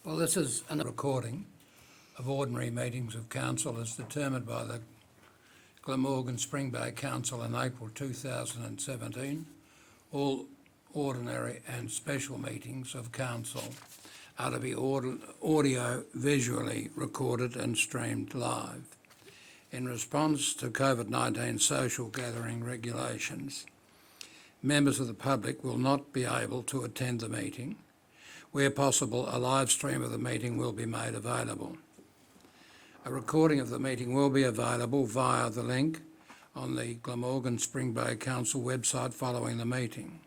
Well, this is a recording of ordinary meetings of council as determined by the Glamorgan Spring Bay Council in April 2017. All ordinary and special meetings of council are to be audio visually recorded and streamed live. In response to COVID-19 social gathering regulations, members of the public will not be able to attend the meeting. Where possible, a live stream of the meeting will be made available. A recording of the meeting will be available via the link on the Glamorgan Spring Bay Council website following the meeting.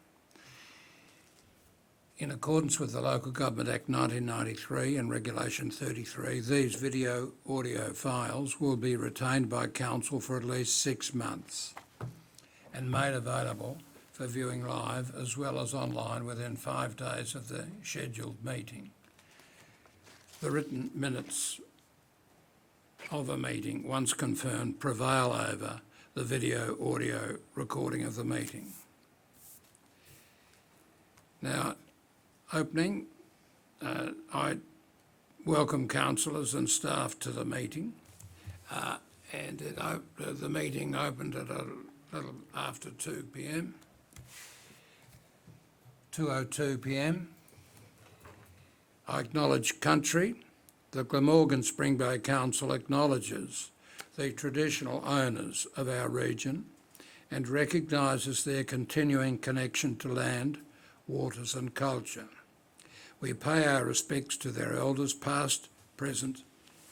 In accordance with the Local Government Act 1993 and Regulation 33, these video audio files will be retained by Council for at least 6 months and made available for viewing live as well as online within 5 days of the scheduled meeting. The written minutes of a meeting, once confirmed, prevail over the video audio recording of the meeting. Now, opening, I welcome councillors and staff to the meeting, the meeting opened at a little after 2 p.m. 2:02 p.m. I acknowledge country. The Glamorgan Spring Bay Council acknowledges the traditional owners of our region and recognises their continuing connection to land, waters and culture. We pay our respects to their elders past, present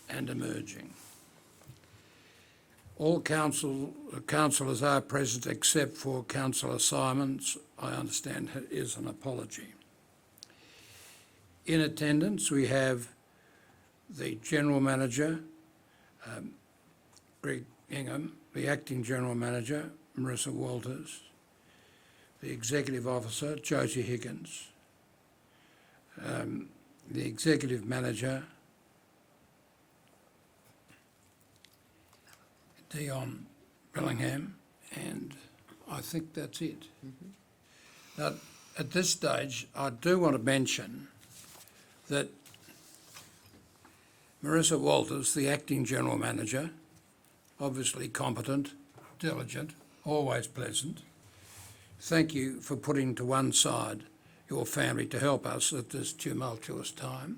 and emerging. All councillors are present except for Councillor Simons, I understand is an apology. In attendance we have the General Manager, Greg Ingham, the Acting General Manager, Marissa Walters, the Executive Officer, Josie Higgins, the Executive Manager, Dion Bellingham, and I think that's it. Now, at this stage, I do want to mention that Marissa Walters, the Acting General Manager, obviously competent, diligent, always pleasant. Thank you for putting to one side your family to help us at this tumultuous time.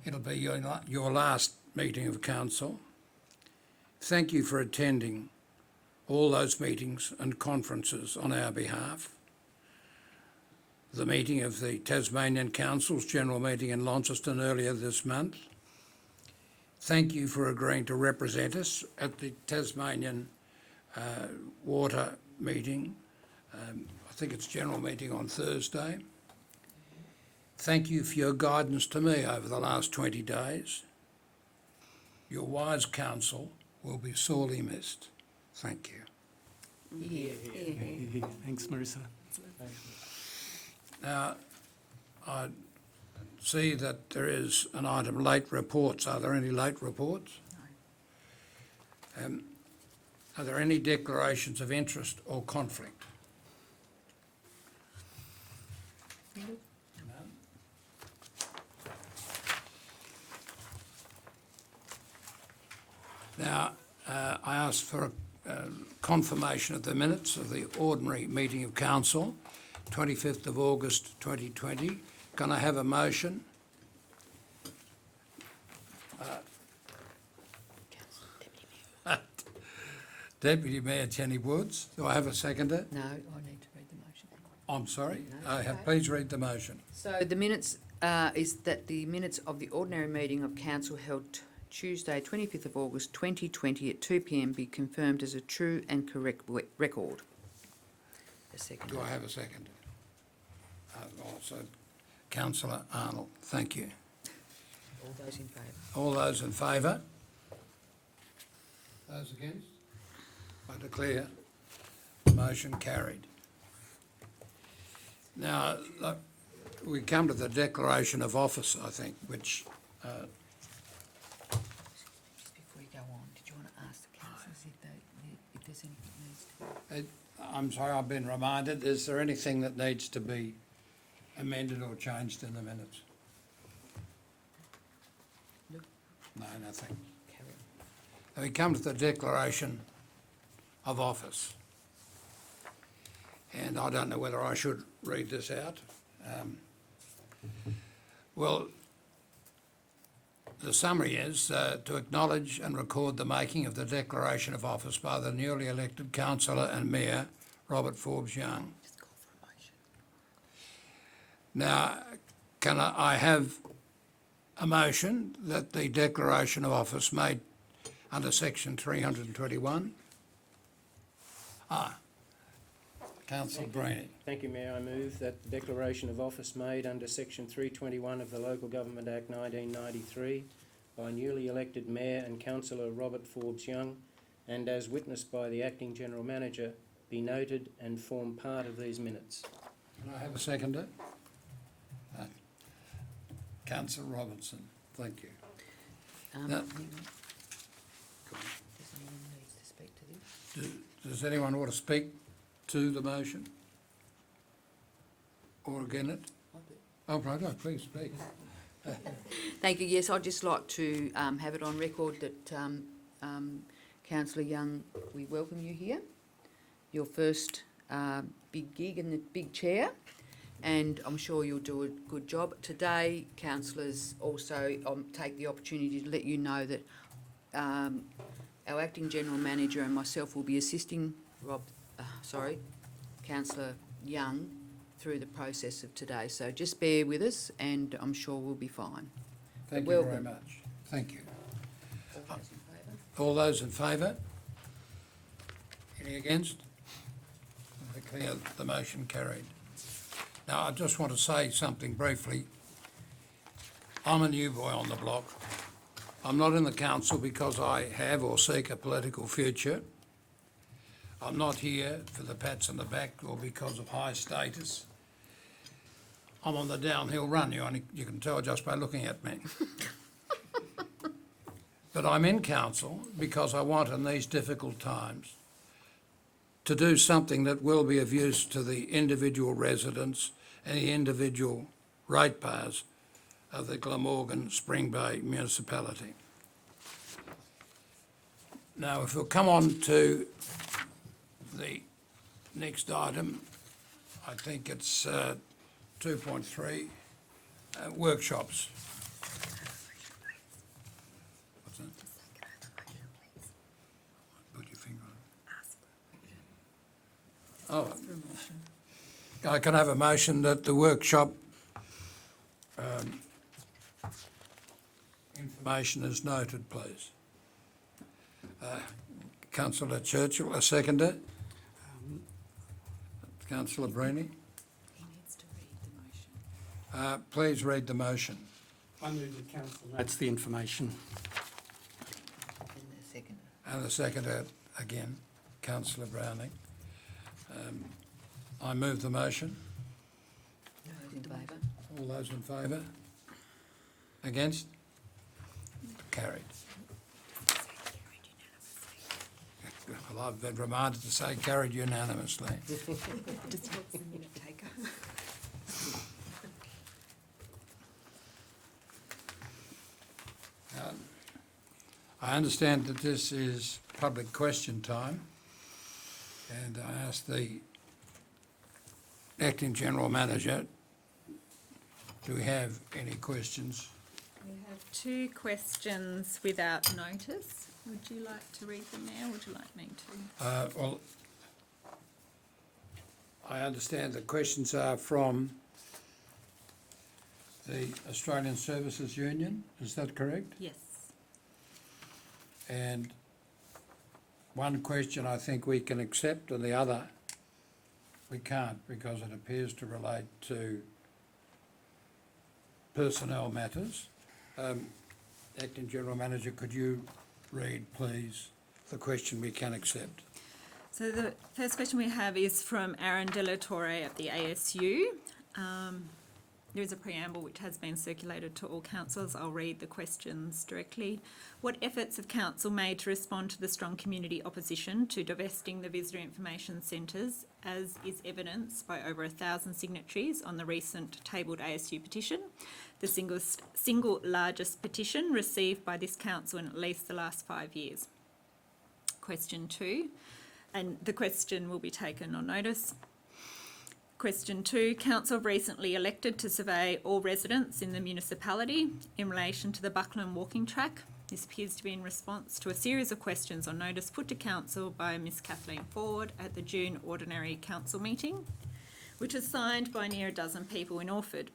It'll be your last meeting of council. Thank you for attending all those meetings and conferences on our behalf. The meeting of the Tasmanian Council's General Meeting in Launceston earlier this month. Thank you for agreeing to represent us at the Tasmanian Water meeting. I think it's General Meeting on Thursday. Thank you for your guidance to me over the last 20 days. Your wise counsel will be sorely missed. Thank you. Yeah. Thanks, Marissa. Now, I see that there is an item, late reports. Are there any late reports? No. Are there any declarations of interest or conflict? No. Now, I ask for a confirmation of the minutes of the ordinary meeting of council, 25th of August 2020. Can I have a motion? Deputy Mayor Jenny Woods. Do I have a seconder? No, I need to read the motion. I'm sorry. No, Please read the motion. So the minutes is that the minutes of the ordinary meeting of council held Tuesday, 25th of August 2020 at 2 p.m. be confirmed as a true and correct record. A second. Do I have a second? Also, Councillor Arnold. Thank you. All those in favour? All those in favour? Those against? I declare the motion carried. Now, look, we come to the declaration of office, I think, which Just before you go on, did you want to ask the councillors if there's anything that needs to be... I'm sorry, I've been reminded. Is there anything that needs to be amended or changed in the minutes? No, nothing. And we come to the declaration of office. And I don't know whether I should read this out. Well, the summary is to acknowledge and record the making of the declaration of office by the newly elected councillor and mayor, Robert Forbes Young. Now, can I have a motion that the declaration of office made under section 321? Councillor Breen. Thank you, Mayor. I move that the declaration of office made under Section 321 of the Local Government Act 1993 by newly elected Mayor and Councillor Robert Forbes Young, and as witnessed by the Acting General Manager, be noted and form part of these minutes. Can I have a seconder? Councillor Robertson, thank you. Hang on. Now- Does anyone need to speak to this? Does anyone want to speak to the motion? Or again it? Oh, right, please speak. Thank you. Yes, I'd just like to have it on record that Councillor Young, we welcome you here. Your first big gig in the big chair, and I'm sure you'll do a good job. Today, councillors also take the opportunity to let you know that our Acting General Manager and myself will be assisting Councillor Young through the process of today. So just bear with us and I'm sure we'll be fine. Thank you very Welcome. much. Thank you. All those in favour? All those in favour? Any against? I declare the motion carried. Now, I just want to say something briefly. I'm a new boy on the block. I'm not in the council because I have or seek a political future. I'm not here for the pats on the back or because of high status. I'm on the downhill run, you can tell just by looking at me. But I'm in council because I want in these difficult times to do something that will be of use to the individual residents and the individual ratepayers of the Glamorgan Spring Bay municipality. Now, if we'll come on to the next item, I think it's 2.3, workshops. What's that? Put your finger on it. Oh, I can have a motion that the workshop information is noted, please. Councillor Churchill, a seconder. Councillor Breeny. He needs to read the motion. Please read the motion. I move that council notes the information. And the second. And the seconder again, Councillor Browning. I move the motion. Those in favour? All those in favour? Against? Carried. Well, I've been reminded to say carried unanimously. Just helps the minute taker. I understand that this is public question time, and I ask the Acting General Manager, do we have any questions? We have two questions without notice. Would you like to read them now, or would you like me to? Well, I understand the questions are from the Australian Services Union, is that correct? Yes. And one question I think we can accept and the other we can't because it appears to relate to personnel matters. Acting General Manager, could you read, please, the question we can accept? So the first question we have is from Aaron De La Torre at the ASU. There is a preamble which has been circulated to all councillors. I'll read the questions directly. What efforts have council made to respond to the strong community opposition to divesting the visitor information centres, as is evidenced by over 1,000 signatories on the recent tabled ASU petition, the single largest petition received by this council in at least the last 5 years? Question 2, and the question will be taken on notice. Question 2, council recently elected to survey all residents in the municipality in relation to the Buckland walking track. This appears to be in response to a series of questions on notice put to council by Miss Kathleen Ford at the June ordinary council meeting, which was signed by near a dozen people in Orford.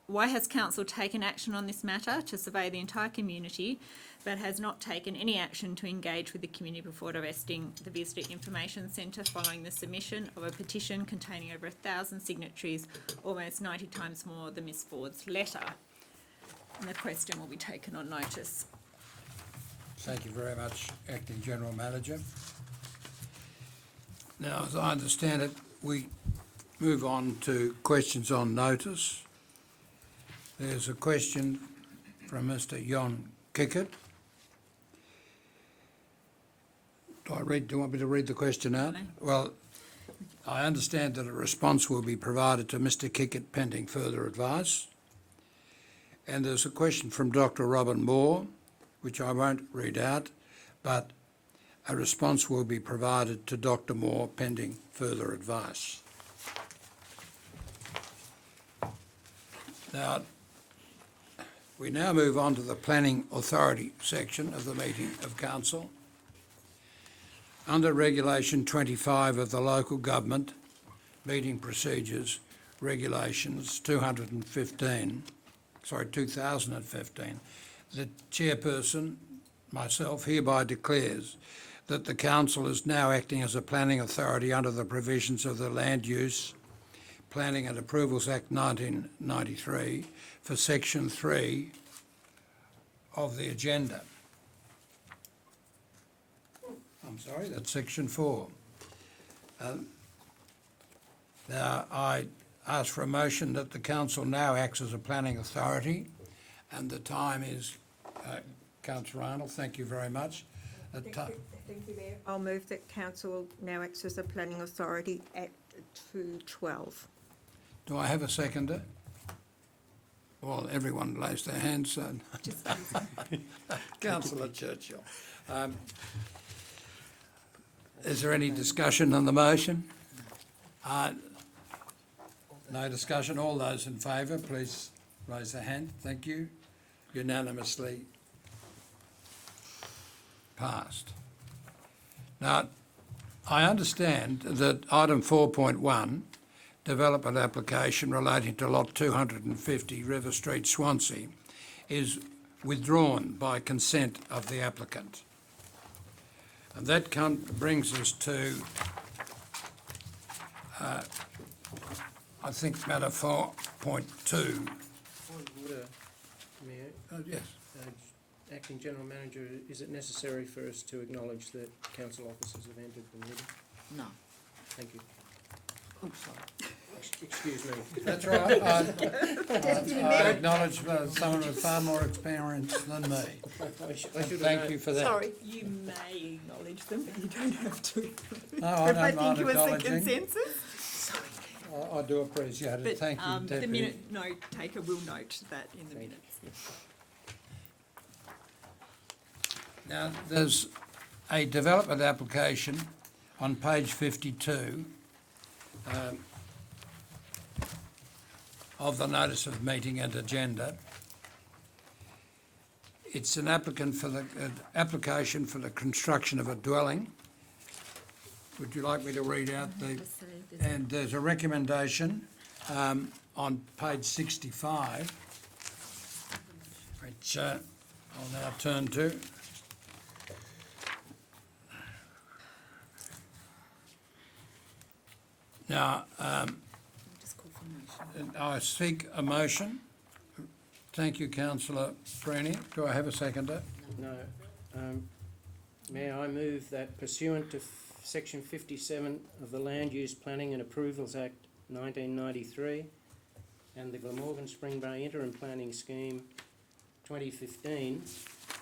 Why has council taken action on this matter to survey the entire community, but has not taken any action to engage with the community before divesting the Visitor Information Centre following the submission of a petition containing over 1,000 signatories, almost 90 times more than Ms Ford's letter? And the question will be taken on notice. Thank you very much, Acting General Manager. Now, as I understand it, we move on to questions on notice. There's a question from Mr. Jon Kickett. Do you want me to read the question out? No. Well, I understand that a response will be provided to Mr. Kickett pending further advice. And there's a question from Dr. Robin Moore, which I won't read out, but a response will be provided to Dr. Moore pending further advice. Now, we now move on to the Planning Authority section of the meeting of Council. Under Regulation 25 of the Local Government Meeting Procedures Regulations 2015, the chairperson, myself, hereby declares that the Council is now acting as a planning authority under the provisions of the Land Use, Planning and Approvals Act 1993 for Section 3 of the agenda. I'm sorry, that's Section 4. Now, I ask for a motion that the Council now acts as a planning authority, and the time is, Councillor Arnold, thank you very much. Thank you, Mayor. I'll move that council now acts as a planning authority at 2:12. Do I have a seconder? Well, everyone raised their hands, so. Councillor Churchill. Is there any discussion on the motion? No discussion. All those in favour, please raise their hand. Thank you. Unanimously passed. Now, I understand that item 4.1, development application relating to lot 250 River Street, Swansea, is withdrawn by consent of the applicant. And that brings us to, I think, matter 4.2. Order, Mayor. Yes. Acting General Manager, is it necessary for us to acknowledge that council officers have entered the meeting? No. Thank you. Oh, sorry. Excuse me. That's right. I acknowledge someone with far more experience than me. I should have Thank known. you for that. Sorry. You may acknowledge them, but you don't have to. No, I don't mind think you was the acknowledging. consensus. I do appreciate it. But Thank you, the Deputy. minute note taker will note that in the Thank you. minutes. Now, there's a development application on page 52 of the notice of meeting and agenda. It's an application for the construction of a dwelling. Would you like me to read out the? And there's a recommendation on page 65, which I'll now turn to. Now, Just call for motion. I seek a motion. Thank you, Councillor Freeney. Do I have a seconder? No. Mayor, I move that pursuant to Section 57 of the Land Use Planning and Approvals Act 1993, and the Glamorgan Spring Bay Interim Planning Scheme 2015,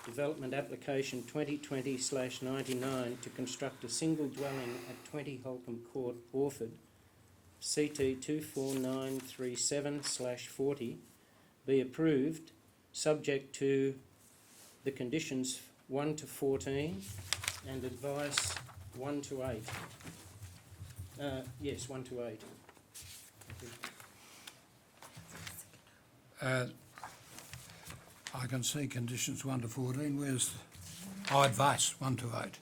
Development Application 2020/99 to construct a single dwelling at 20 Holcombe Court, Orford, CT 24937/40, be approved, subject to the conditions 1 to 14 and advice 1 to 8. Yes, 1 to 8. I can see conditions 1 to 14. Where's advice 1 to 8?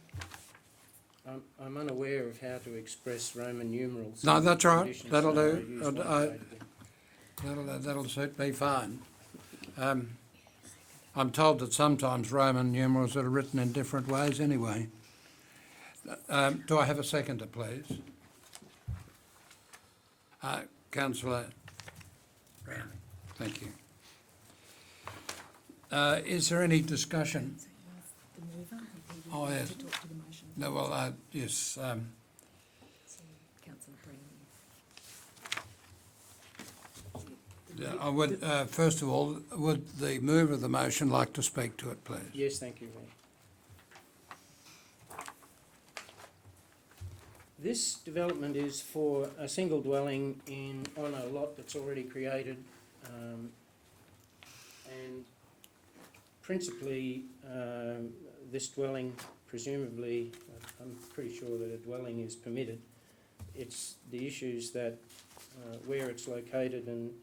I'm unaware of how to express Roman numerals. No, that's all right. Conditions, That'll so I do. use 1 to 8 again. That'll suit me fine. I'm told that sometimes Roman numerals are written in different ways anyway. Do I have a seconder, please? Councillor Brown, thank you. Is there any discussion? The mover, Oh, yes. to talk to the motion. No, well, yes, So, councillor Breen. I would, first of all, would the mover of the motion like to speak to it, please? Yes, thank you, Mayor. This development is for a single dwelling on a lot that's already created, and principally, this dwelling, presumably, I'm pretty sure that a dwelling is permitted. It's the issues that, where it's located and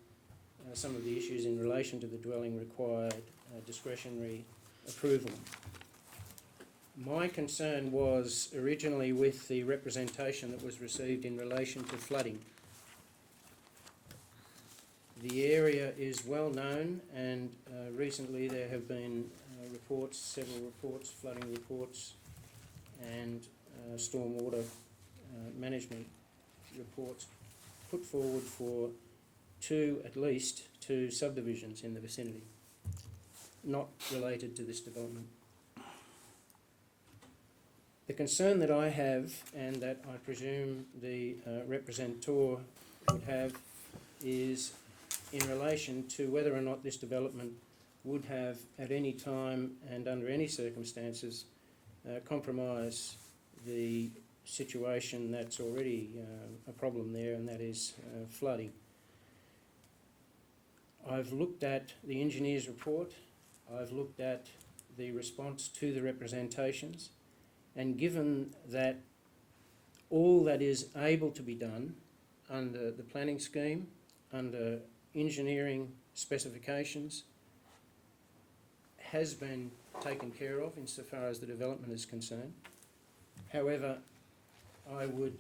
some of the issues in relation to the dwelling required discretionary approval. My concern was originally with the representation that was received in relation to flooding. The area is well known, and recently there have been reports, several reports, flooding reports and stormwater management reports put forward for at least two subdivisions in the vicinity, not related to this development. The concern that I have, and that I presume the representeur would have, is in relation to whether or not this development would have at any time and under any circumstances compromise the situation that's already a problem there, and that is flooding. I've looked at the engineer's report, I've looked at the response to the representations, and given that all that is able to be done under the planning scheme, under engineering specifications, has been taken care of insofar as the development is concerned. However, I would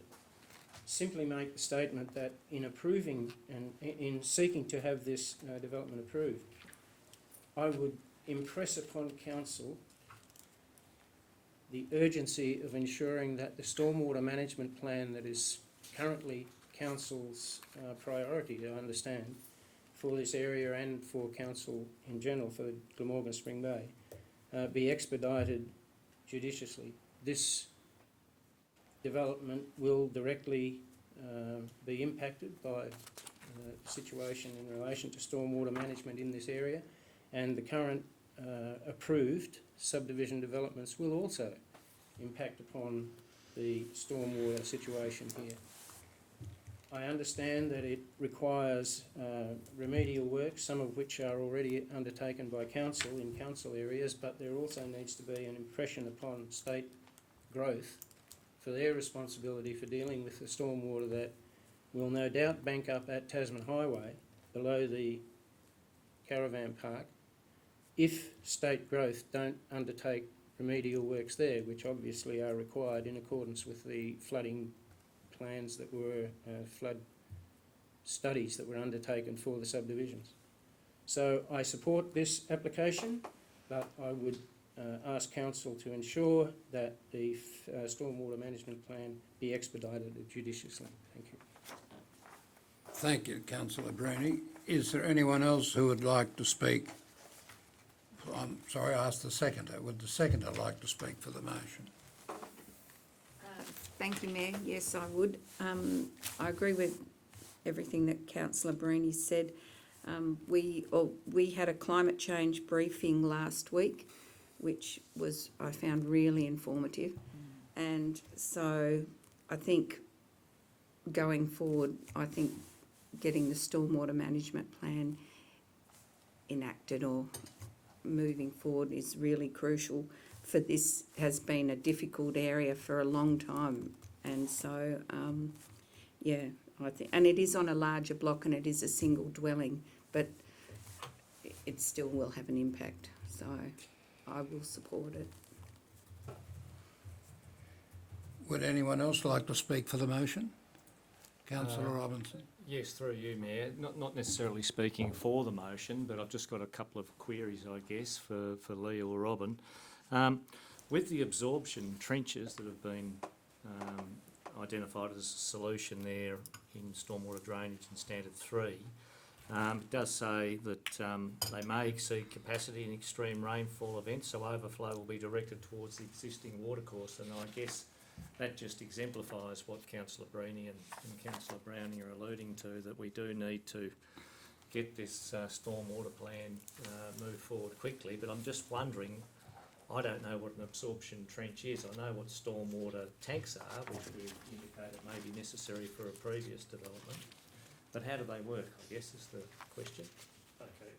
simply make the statement that in approving and in seeking to have this development approved, I would impress upon council the urgency of ensuring that the stormwater management plan that is currently council's priority, I understand, for this area and for council in general, for Glamorgan Spring Bay, be expedited judiciously. This development will directly be impacted by the situation in relation to stormwater management in this area, and the current approved subdivision developments will also impact upon the stormwater situation here. I understand that it requires remedial work, some of which are already undertaken by council in council areas, but there also needs to be an impression upon state growth for their responsibility for dealing with the stormwater that will no doubt bank up at Tasman Highway below the caravan park if state growth don't undertake remedial works there, which obviously are required in accordance with the flooding plans that were, flood studies that were undertaken for the subdivisions. So I support this application, but I would ask council to ensure that the stormwater management plan be expedited judiciously. Thank you. Thank you, councillor Bruni. Is there anyone else who would like to speak? I'm sorry, I asked the seconder. Would the seconder like to speak for the motion? Thank you, Mayor. Yes, I would. I agree with everything that councillor Bruni said. We had a climate change briefing last week, which was, I found, really informative. And so I think going forward, I think getting the stormwater management plan enacted or moving forward is really crucial, for this has been a difficult area for a long time. And so, yeah, I think, and it is on a larger block and it is a single dwelling, but it still will have an impact. So I will support it. Would anyone else like to speak for the motion? Councillor Robinson. Yes, through you, Mayor. Not necessarily speaking for the motion, but I've just got a couple of queries, I guess, for Lee or Robin. With the absorption trenches that have been identified as a solution there in stormwater drainage in Standard 3, it does say that they may exceed capacity in extreme rainfall events, so overflow will be directed towards the existing watercourse, and I guess that just exemplifies what Councillor Breeny and Councillor Browning are alluding to, that we do need to get this stormwater plan moved forward quickly. But I'm just wondering, I don't know what an absorption trench is. I know what stormwater tanks are, which we've indicated may be necessary for a previous development. But how do they work, I guess, is the question. Okay.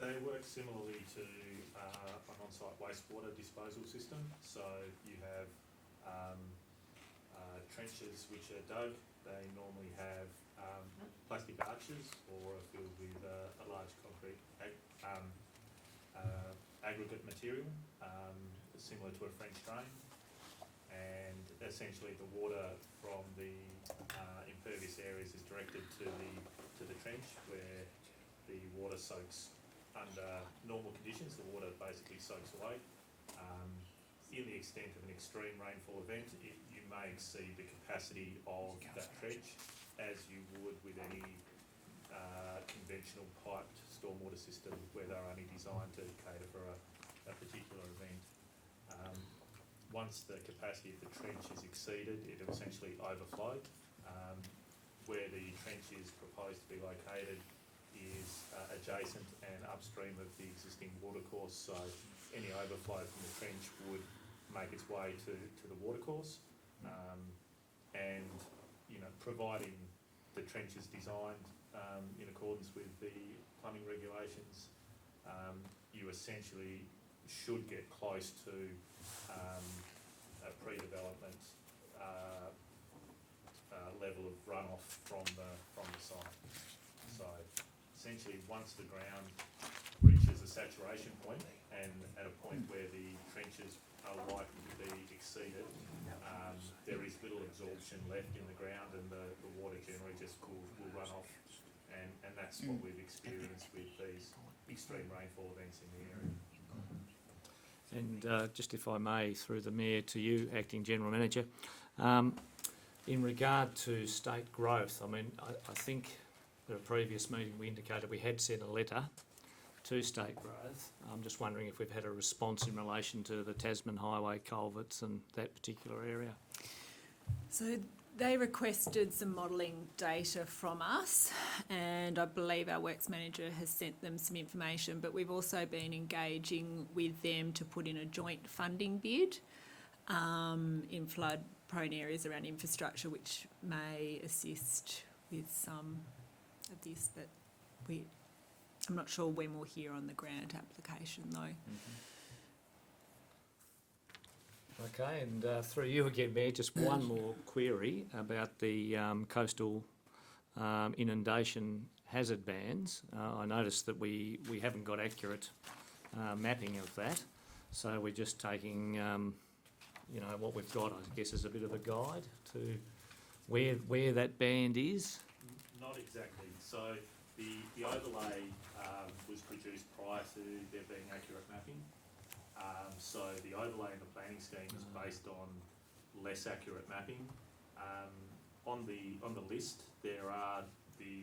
They work similarly to an on-site wastewater disposal system. So you have trenches which are dug. They normally have plastic arches or are filled with a large concrete aggregate material, similar to a French drain. And essentially the water from the impervious areas is directed to the trench, where the water soaks under normal conditions. The water basically soaks away. In the extent of an extreme rainfall event, you may exceed the capacity of that trench, as you would with any conventional piped stormwater system, where they're only designed to cater for a particular event. Once the capacity of the trench is exceeded, it will essentially overflow. Where the trench is proposed to be located is adjacent and upstream of the existing watercourse, so any overflow from the trench would make its way to the watercourse. And, you know, providing the trench is designed in accordance with the plumbing regulations, you essentially should get close to a pre-development level of runoff from the site. So essentially, once the ground reaches a saturation point and at a point where the trenches are likely to be exceeded, there is little absorption left in the ground, and the water generally just will run off, and that's what we've experienced with these extreme rainfall events in the area. And just if I may, through the Mayor to you, Acting General Manager, in regard to state growth, I mean, I think at a previous meeting we indicated we had sent a letter to state growth. I'm just wondering if we've had a response in relation to the Tasman Highway culverts and that particular area. So they requested some modelling data from us, and I believe our Works Manager has sent them some information, but we've also been engaging with them to put in a joint funding bid in flood-prone areas around infrastructure, which may assist with some of this, but I'm not sure when we'll hear on the grant application though. Okay, and through you again, Mayor, just one more query about the coastal inundation hazard bands. I noticed that we haven't got accurate mapping of that, so we're just taking, you know, what we've got, I guess, as a bit of a guide to where that band is. Not exactly. So the overlay was produced prior to there being accurate mapping. So the overlay in the planning scheme is based on less accurate mapping. On the list, there are the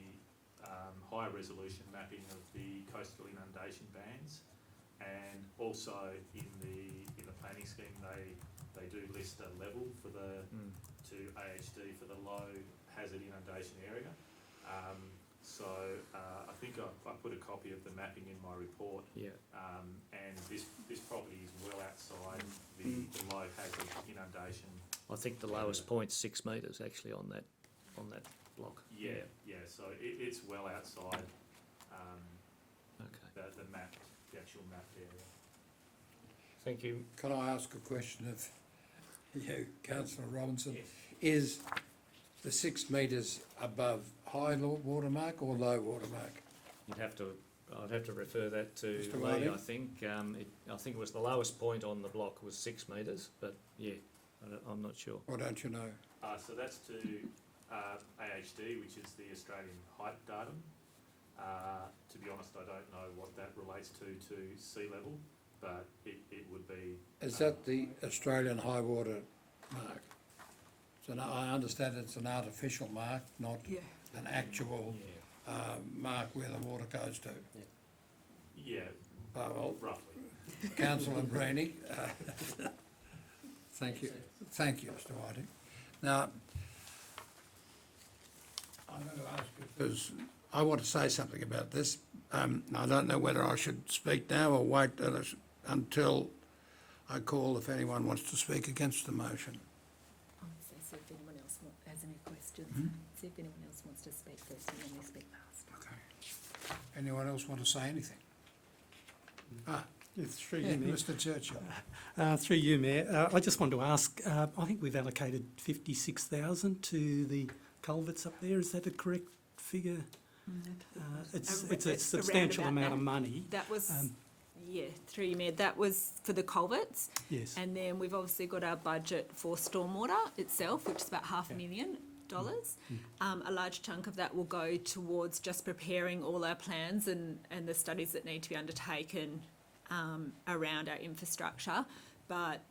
higher resolution mapping of the coastal inundation bands, and also in the planning scheme they do list a level for to AHD for the low hazard inundation area. So I think I put a copy of the mapping in my report, Yeah. and this property is well outside the low hazard inundation. I think the lowest point's 6 metres actually on that block. Yeah, so it's well outside Okay. the actual mapped area. Thank you. Can I ask a question of you, councillor Robinson? Yes. Is the 6 metres above high water mark or low water mark? I'd have to refer that to Mr. Lee, Whiting? I think. I think it was the lowest point on the block was 6 metres, but yeah, I'm not sure. Or don't you know? So that's to AHD, which is the Australian Height Datum. To be honest, I don't know what that relates to sea level, but it would be. Is that the Australian high water mark? So now I understand it's an artificial mark, not an actual mark where the water goes to. Yeah, Well, roughly. councillor Breeny, thank you, Mr. Whiting. Now, I'm going to ask you, because I want to say something about this. I don't know whether I should speak now or wait until I call if anyone wants to speak against the motion. I'll say, see if anyone else has any questions. See if anyone else wants to speak first and then they speak last. Okay. Anyone else want to say anything? It's through you, Mayor. Mr. Churchill. Through you, Mayor. I just want to ask, I think we've allocated 56,000 to the culverts up there. Is that a correct figure? It's a substantial around about amount of that. money. That was, through you, Mayor, that was for the culverts. Yes. And then we've obviously got our budget for stormwater itself, which is about $500,000. A large chunk of that will go towards just preparing all our plans and the studies that need to be undertaken around our infrastructure. But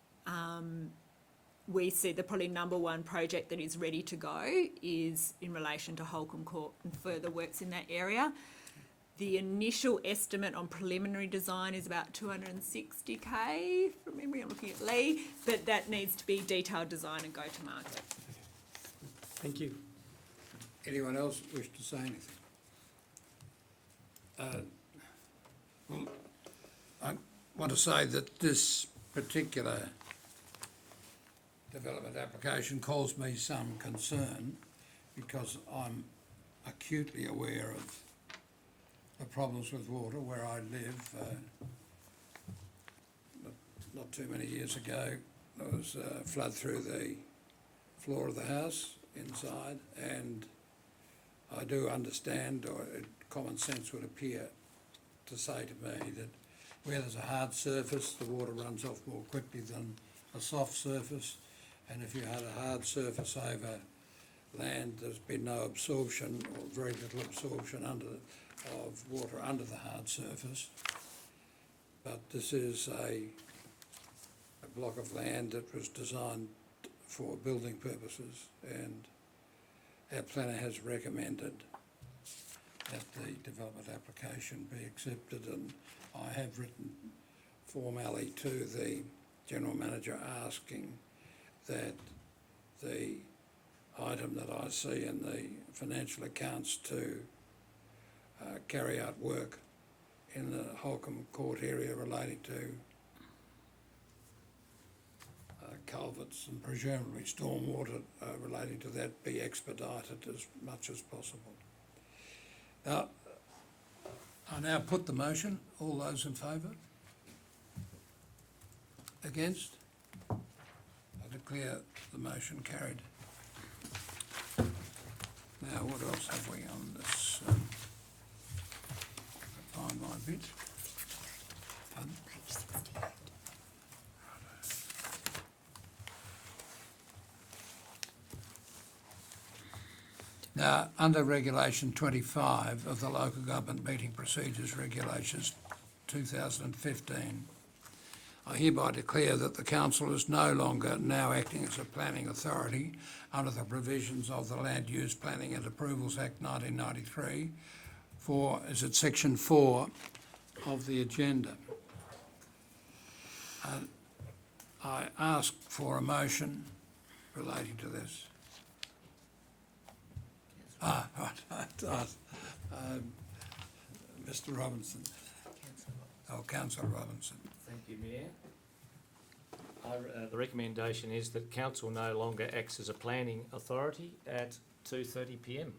we see the probably number one project that is ready to go is in relation to Holcombe Court and further works in that area. The initial estimate on preliminary design is about 260K from memory. I'm looking at Lee, but that needs to be detailed design and go to market. Thank you. Anyone else wish to say anything? Well, I want to say that this particular development application caused me some concern because I'm acutely aware of the problems with water where I live. Not too many years ago, there was a flood through the floor of the house inside, and I do understand, or common sense would appear to say to me that where there's a hard surface, the water runs off more quickly than a soft surface, and if you had a hard surface over land, there's been no absorption or very little absorption of water under the hard surface. But this is a block of land that was designed for building purposes, and our planner has recommended that the development application be accepted, and I have written formally to the General Manager asking that the item that I see in the financial accounts to carry out work in the Holcombe Court area relating to culverts and presumably stormwater relating to that be expedited as much as possible. Now, I now put the motion. All those in favour? Against? I declare the motion carried. Now, what else have we on this? Find my bit. Pardon? Page 68. Now, under Regulation 25 of the Local Government Meeting Procedures Regulations 2015, I hereby declare that the Council is no longer now acting as a planning authority under the provisions of the Land Use Planning and Approvals Act 1993 is it Section 4 of the agenda. I ask for a motion relating to this. Mr Robinson. Oh, Councillor Robinson. Thank you, Mayor. The recommendation is that council no longer acts as a planning authority at 2:30 PM.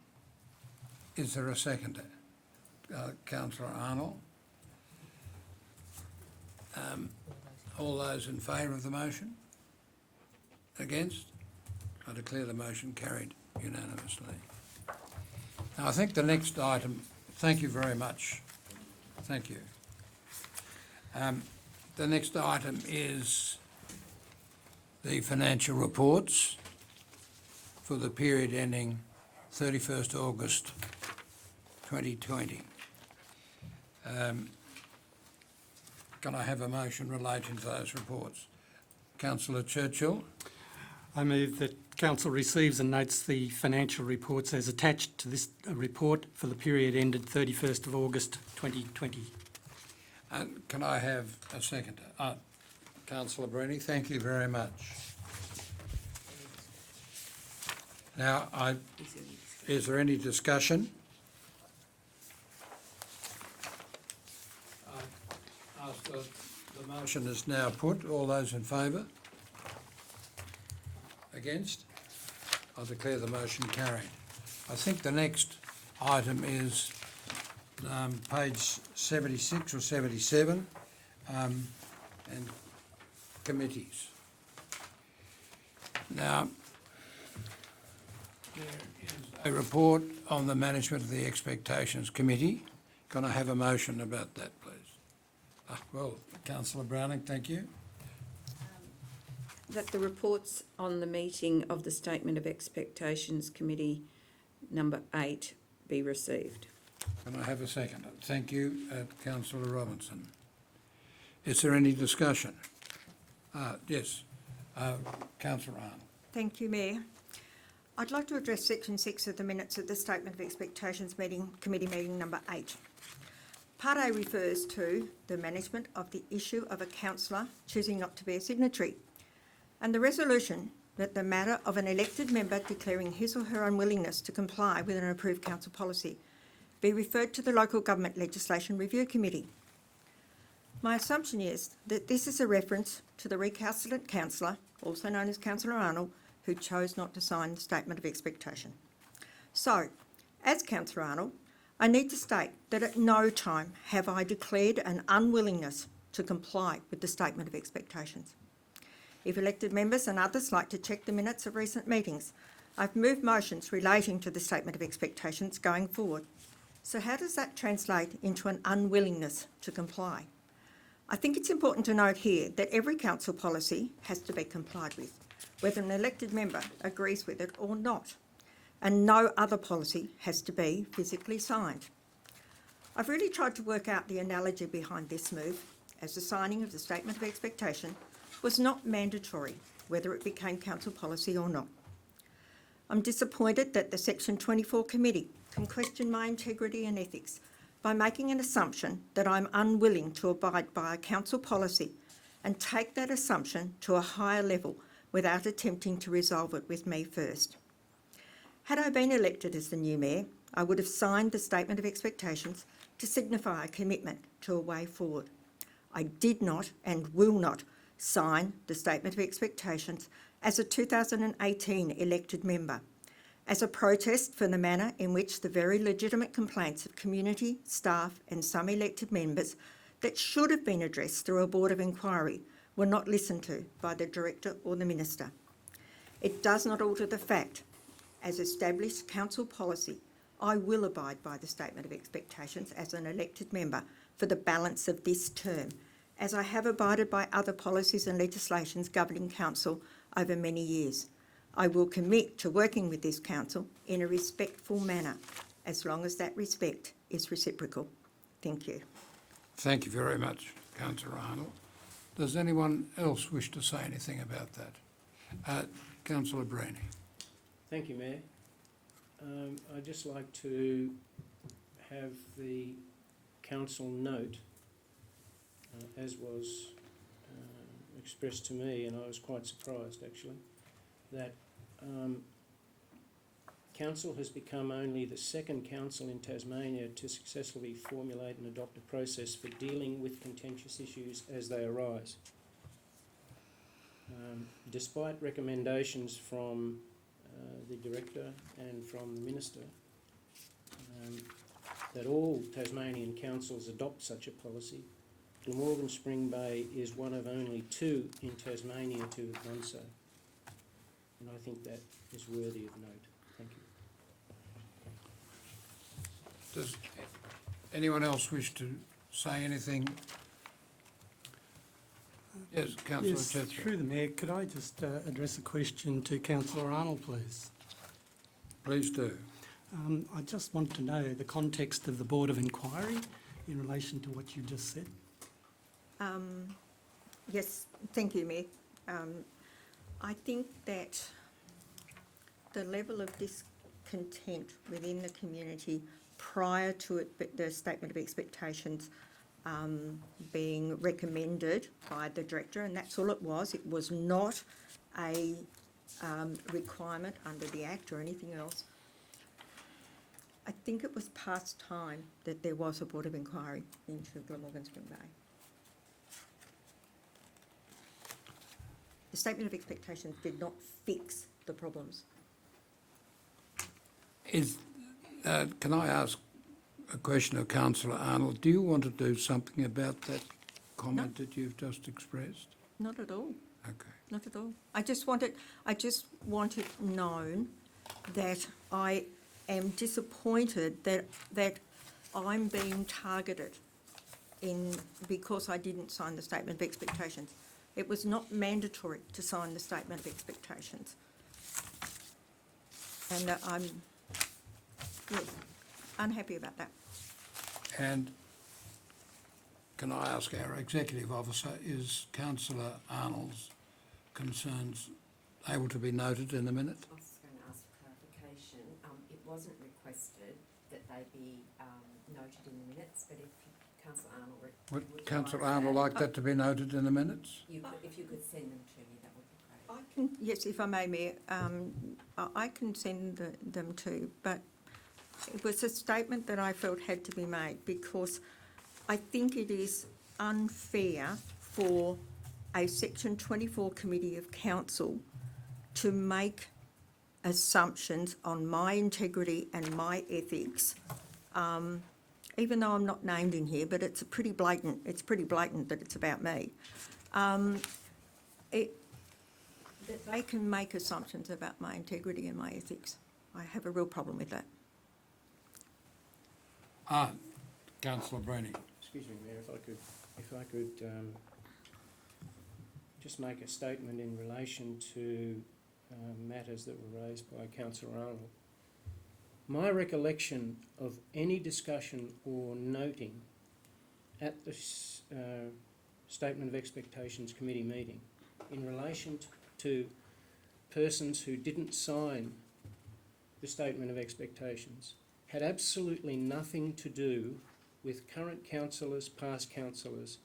Is there a seconder? Councillor Arnold. All those in favour of the motion? Against? I declare the motion carried unanimously. Now, I think the next item, thank you very much. Thank you. The next item is the financial reports for the period ending 31st August 2020. Can I have a motion relating to those reports? Councillor Churchill. I move that council receives and notes the financial reports as attached to this report for the period ended 31st of August 2020. And can I have a seconder? Councillor Bruni, thank you very much. Now, is there any discussion? I ask that the motion is now put. All those in favour? Against? I declare the motion carried. I think the next item is page 76 or 77, and committees. Now, there is a report on the management of the Expectations Committee. Can I have a motion about that, please? Well, Councillor Browning, thank you. That the reports on the meeting of the Statement of Expectations Committee number 8 be received. Can I have a second? Thank you, Councillor Robinson. Is there any discussion? Yes, Councillor Arnold. Thank you, Mayor. I'd like to address section 6 of the minutes of the Statement of Expectations Committee meeting number 8. Part A refers to the management of the issue of a councillor choosing not to be a signatory, and the resolution that the matter of an elected member declaring his or her unwillingness to comply with an approved council policy be referred to the Local Government Legislation Review Committee. My assumption is that this is a reference to the recalcitrant councillor, also known as Councillor Arnold, who chose not to sign the Statement of Expectation. So, as Councillor Arnold, I need to state that at no time have I declared an unwillingness to comply with the Statement of Expectations. If elected members and others like to check the minutes of recent meetings, I've moved motions relating to the Statement of Expectations going forward. So how does that translate into an unwillingness to comply? I think it's important to note here that every council policy has to be complied with, whether an elected member agrees with it or not, and no other policy has to be physically signed. I've really tried to work out the analogy behind this move, as the signing of the Statement of Expectation was not mandatory, whether it became council policy or not. I'm disappointed that the Section 24 Committee can question my integrity and ethics by making an assumption that I'm unwilling to abide by a council policy and take that assumption to a higher level without attempting to resolve it with me first. Had I been elected as the new mayor, I would have signed the Statement of Expectations to signify a commitment to a way forward. I did not and will not sign the Statement of Expectations as a 2018 elected member, as a protest for the manner in which the very legitimate complaints of community, staff and some elected members that should have been addressed through a board of inquiry were not listened to by the director or the minister. It does not alter the fact, as established council policy, I will abide by the Statement of Expectations as an elected member for the balance of this term, as I have abided by other policies and legislations governing council over many years. I will commit to working with this council in a respectful manner, as long as that respect is reciprocal. Thank you. Thank you very much, Councillor Arnold. Does anyone else wish to say anything about that? Councillor Bruni. Thank you, Mayor. I'd just like to have the council note, as was expressed to me, and I was quite surprised actually, that Council has become only the second council in Tasmania to successfully formulate and adopt a process for dealing with contentious issues as they arise. Despite recommendations from the Director and from the Minister that all Tasmanian councils adopt such a policy, Glamorgan Spring Bay is one of only 2 in Tasmania to have done so. And I think that is worthy of note. Thank you. Does anyone else wish to say anything? Yes, councillor Yes, Chester. through the Mayor, could I just address a question to councillor Arnold, please? Please do. I just want to know the context of the Board of Inquiry in relation to what you just said. Yes, thank you, Mayor. I think that the level of discontent within the community prior to it, the statement of expectations being recommended by the Director, and that's all it was not a requirement under the Act or anything else. I think it was past time that there was a Board of Inquiry into Glamorgan Spring Bay. The statement of expectations did not fix the problems. Can I ask a question of councillor Arnold? Do you want to do something about that comment that you've just expressed? Not at all. Okay. Not at all. I just want it known that I am disappointed that I'm being targeted because I didn't sign the statement of expectations. It was not mandatory to sign the statement of expectations. And I'm unhappy about that. And can I ask our executive officer, is councillor Arnold's concerns able to be noted in the minute? I was going to ask for clarification. It wasn't requested that they be noted in the minutes, but if councillor Arnold Would councillor Arnold like that to be noted in the minutes? if you could send them to me, that would be great. I can, yes, if I may, Mayor, I can send them to, but it was a statement that I felt had to be made because I think it is unfair for a Section 24 Committee of Council to make assumptions on my integrity and my ethics, even though I'm not named in here, but it's pretty blatant that it's about me. That they can make assumptions about my integrity and my ethics. I have a real problem with that. Councillor Brenny. Excuse me, Mayor, if I could just make a statement in relation to matters that were raised by councillor Arnold. My recollection of any discussion or noting at the Statement of Expectations Committee meeting in relation to persons who didn't sign the Statement of Expectations had absolutely nothing to do with current councillors, past councillors.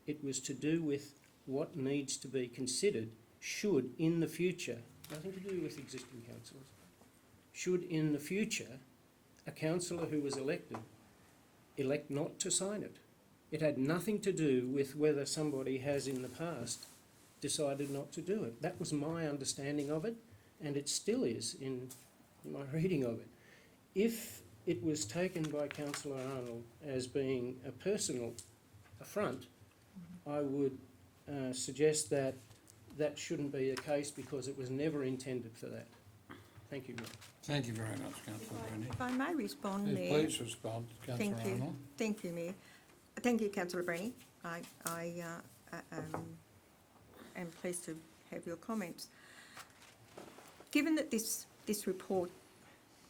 It was to do with what needs to be considered should in the future, nothing to do with existing councillors, should in the future a councillor who was elected elect not to sign it. It had nothing to do with whether somebody has in the past decided not to do it. That was my understanding of it, and it still is in my reading of it. If it was taken by councillor Arnold as being a personal affront, I would suggest that that shouldn't be the case because it was never intended for that. Thank you, Mayor. Thank you very much, councillor Brenny. If I may respond, Mayor. Please respond, councillor Thank you. Arnold. Thank you, Mayor. Thank you, councillor Brenny. I am pleased to have your comments. Given that this report,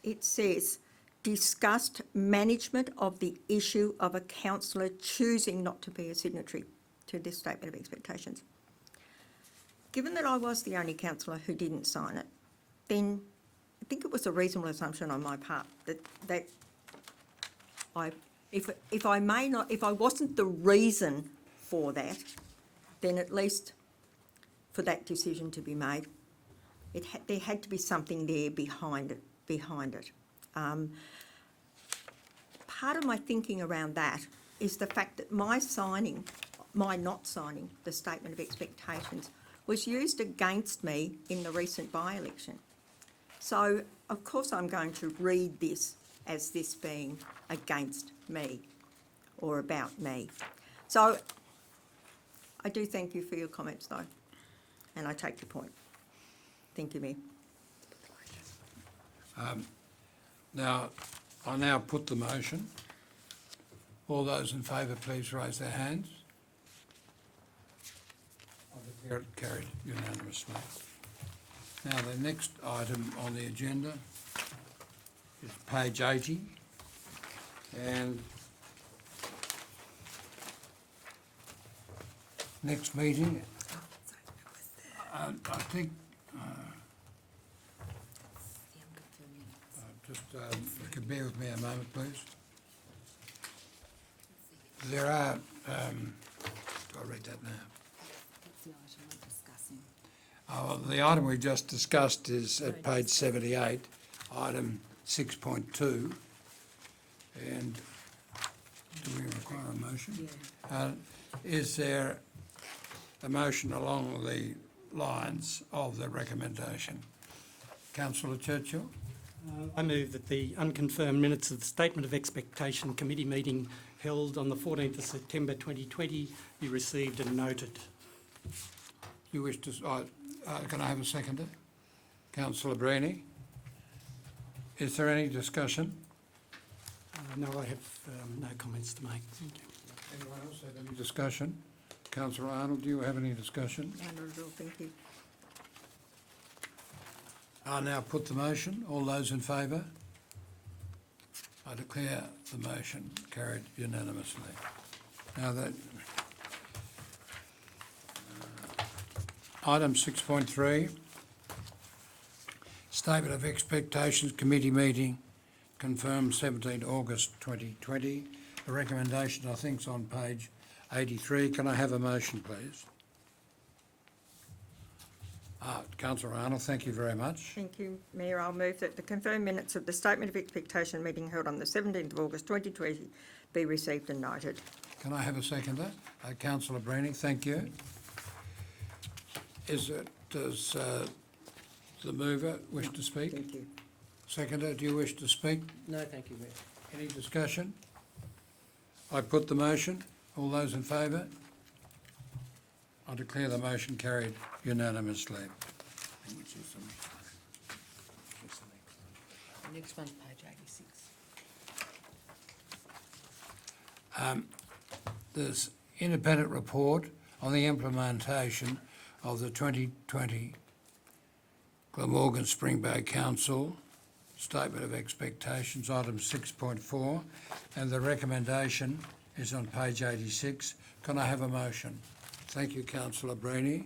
it says, discussed management of the issue of a councillor choosing not to be a signatory to this statement of expectations. Given that I was the only councillor who didn't sign it, then I think it was a reasonable assumption on my part that if I wasn't the reason for that, then at least for that decision to be made, there had to be something there behind it behind it. Part of my thinking around that is the fact that my not signing the statement of expectations was used against me in the recent by-election. So, of course, I'm going to read this as this being against me or about me. So, I do thank you for your comments, though, and I take your point. Thank you, Mayor. Now, I now put the motion. All those in favour, please raise their hands. I declare it carried unanimously. Now, the next item on the agenda is page 80, and next meeting, I think, just, if you could bear with me a moment, please. There are, I'll read that now. That's the item we're discussing. The item we just discussed is at page 78, item 6.2. And do we require a motion? Yeah. Is there a motion along the lines of the recommendation? Councillor Churchill? I move that the unconfirmed minutes of the Statement of Expectation Committee meeting held on the 14th of September 2020 be received and noted. You wish to, can I have a seconder? Councillor Breeny? Is there any discussion? No, I have no comments to make. Thank you. Anyone else have any discussion? Councillor Arnold, do you have any discussion? No, not at all, thank you. I now put the motion. All those in favour? I declare the motion carried unanimously. Now that item 6.3, Statement of Expectations Committee meeting confirmed 17 August 2020. The recommendation, I think, is on page 83. Can I have a motion, please? Councillor Arnold, thank you very much. Thank you, Mayor. I'll move that the confirmed minutes of the Statement of Expectation meeting held on the 17th of August 2020 be received and noted. Can I have a seconder? Councillor Breeny, thank you. Does the mover wish to speak? Thank you. Seconder, do you wish to speak? No, thank you, Mayor. Any discussion? I put the motion. All those in favour? I declare the motion carried unanimously. The next one's page 86. There's independent report on the implementation of the 2020 Glamorgan Spring Bay Council Statement of Expectations, item 6.4, and the recommendation is on page 86. Can I have a motion? Thank you, Councillor Breeny.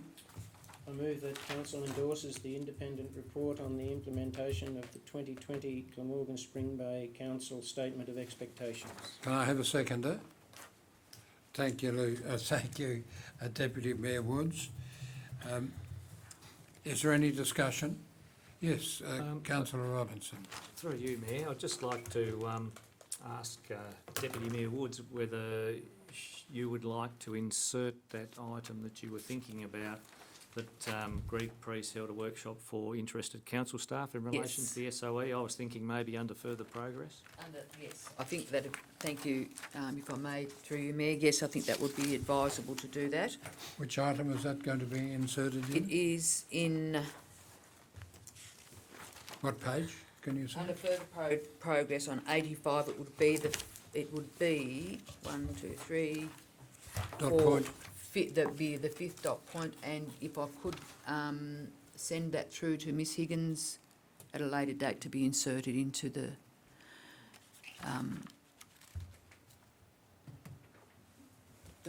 I move that Council endorses the independent report on the implementation of the 2020 Glamorgan Spring Bay Council Statement of Expectations. Can I have a seconder? Thank you, Deputy Mayor Woods. Is there any discussion? Yes, Councillor Robinson. Through you, Mayor, I'd just like to ask Deputy Mayor Woods whether you would like to insert that item that you were thinking about, that Greek Priest held a workshop for interested council staff in relation Yes. to the SOE. I was thinking maybe under further progress. Yes. I think that, thank you, if I may, through you, Mayor, yes, I think that would be advisable to do that. Which item is that going to be inserted It in? is in, What page, can you say? under further progress on 85, it would be the 1, 2, 3, Dot 4, point. that'd be the fifth dot point, and if I could send that through to Miss Higgins at a later date to be inserted into the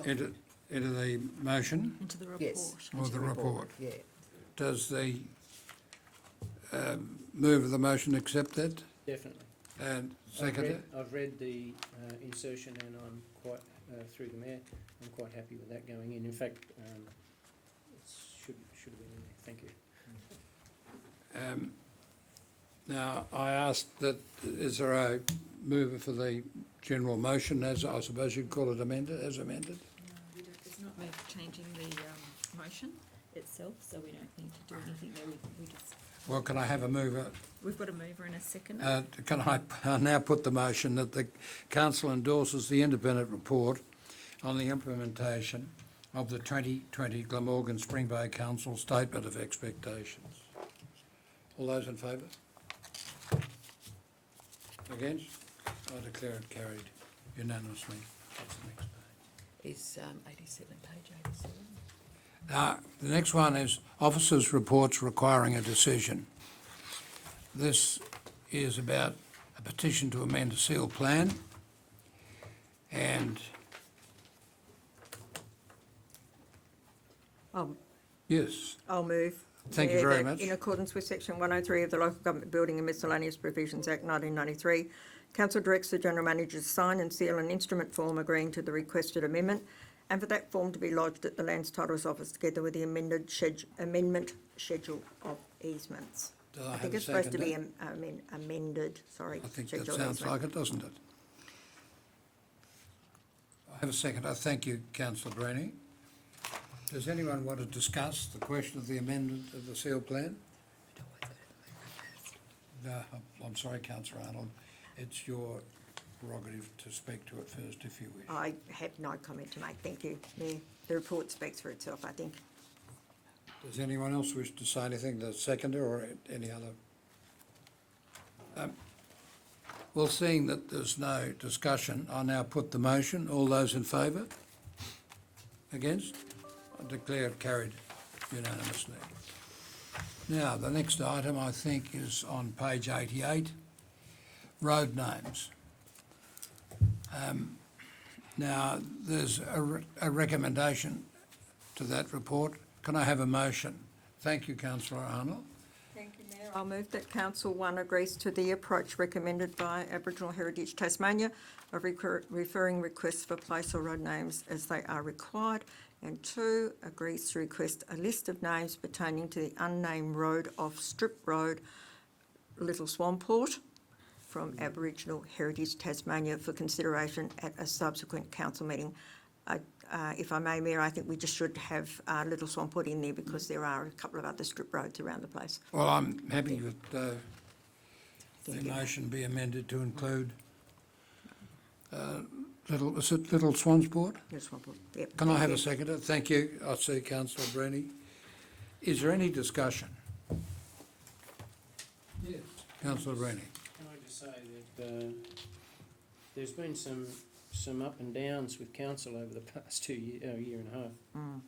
Into the motion Into the report. yes, or into the report? Yeah. Does the move of the motion accept that? Definitely. And seconder? I've read the insertion and I'm quite, through the Mayor, I'm quite happy with that going in. In fact, it should have been in there. Thank you. Now, I asked that, is there a mover for the general motion, as I suppose you'd call it amended, as amended? No, it's not moved changing the motion itself, so we don't need to do anything there. We just, Well, can I have a mover? we've got a mover and a second. Can I now put the motion that the council endorses the independent report on the implementation of the 2020 Glamorgan Spring Bay Council Statement of Expectations? All those in favour? Against? I declare it carried unanimously. What's the next page? Is 87, page 87. The next one is officers' reports requiring a decision. This is about a petition to amend a sealed plan, and yes, I'll move. Thank you Mayor, very that much. In accordance with Section 103 of the Local Government Building and Miscellaneous Provisions Act 1993, Council directs the General Manager to sign and seal an instrument form agreeing to the requested amendment, and for that form to be lodged at the Lands Titles Office together with the amendment schedule of easements. do I I have think a it's supposed to be seconder? amended, sorry. I think that schedule of sounds easement. like it, doesn't it? I have a second. Thank you, councillor Brenny. Does anyone want to discuss the question of the amendment of the sealed plan? No, I'm sorry, councillor Arnold. It's your prerogative to speak to it first if you wish. I have no comment to make, thank you, Mayor. The report speaks for itself, I think. Does anyone else wish to say anything, the seconder or any other? Well, seeing that there's no discussion, I now put the motion. All those in favour? Against? I declare it carried unanimously. Now, the next item, I think, is on page 88, road names. Now, there's a recommendation to that report. Can I have a motion? Thank you, councillor Arnold. Thank you, Mayor. I'll move that Council 1 agrees to the approach recommended by Aboriginal Heritage Tasmania of referring requests for place or road names as they are required, and 2, agrees to request a list of names pertaining to the unnamed road off Strip Road, Little Swanport, from Aboriginal Heritage Tasmania for consideration at a subsequent council meeting. If I may, Mayor, I think we just should have Little Swanport in there because there are a couple of other strip roads around the place. Well, I'm happy that the motion be amended to include Little Swansport? Little Swanport, yep. Can I thank have you. a seconder? Thank you. I see councillor Brenny. Is there any discussion? Yes. Councillor Brenny. Can I just say that there's been some up and downs with council over the past year and a half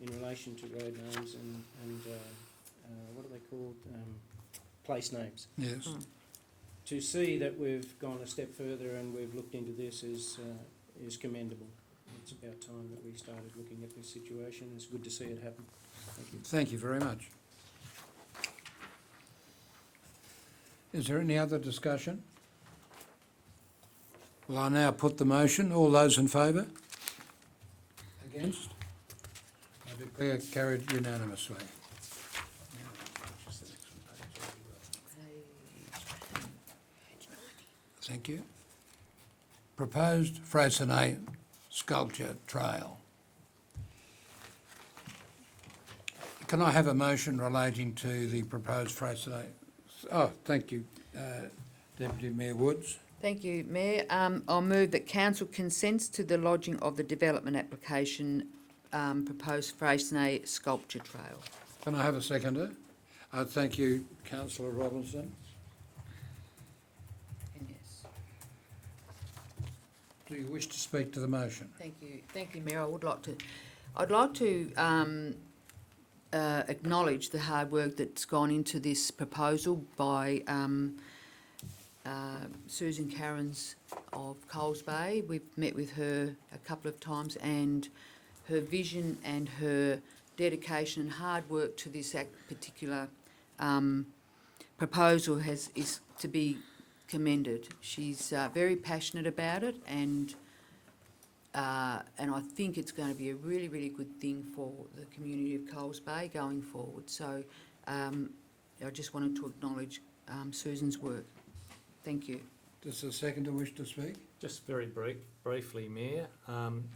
in relation to road names and what are they called? Place names. Yes. To see that we've gone a step further and we've looked into this is commendable. It's about time that we started looking at this situation. It's good to see it happen. Thank you. Thank you very much. Is there any other discussion? Well, I now put the motion. All those in favour? Against? I declare carried unanimously. Thank you. Proposed Freycinet Sculpture Trail. Can I have a motion relating to the proposed Freycinet? Oh, thank you, Deputy Mayor Woods. Thank you, Mayor. I'll move that council consents to the lodging of the development application, proposed Freycinet Sculpture Trail. Can I have a seconder? Thank you, councillor Robinson. And yes. Do you wish to speak to the motion? Thank you, Mayor. I'd like to acknowledge the hard work that's gone into this proposal by Susan Cairns of Coles Bay. We've met with her a couple of times, and her vision and her dedication and hard work to this particular proposal is to be commended. She's very passionate about it, and I think it's going to be a really, really good thing for the community of Coles Bay going forward. So I just wanted to acknowledge Susan's work. Thank you. Does the seconder wish to speak? Just very briefly, Mayor,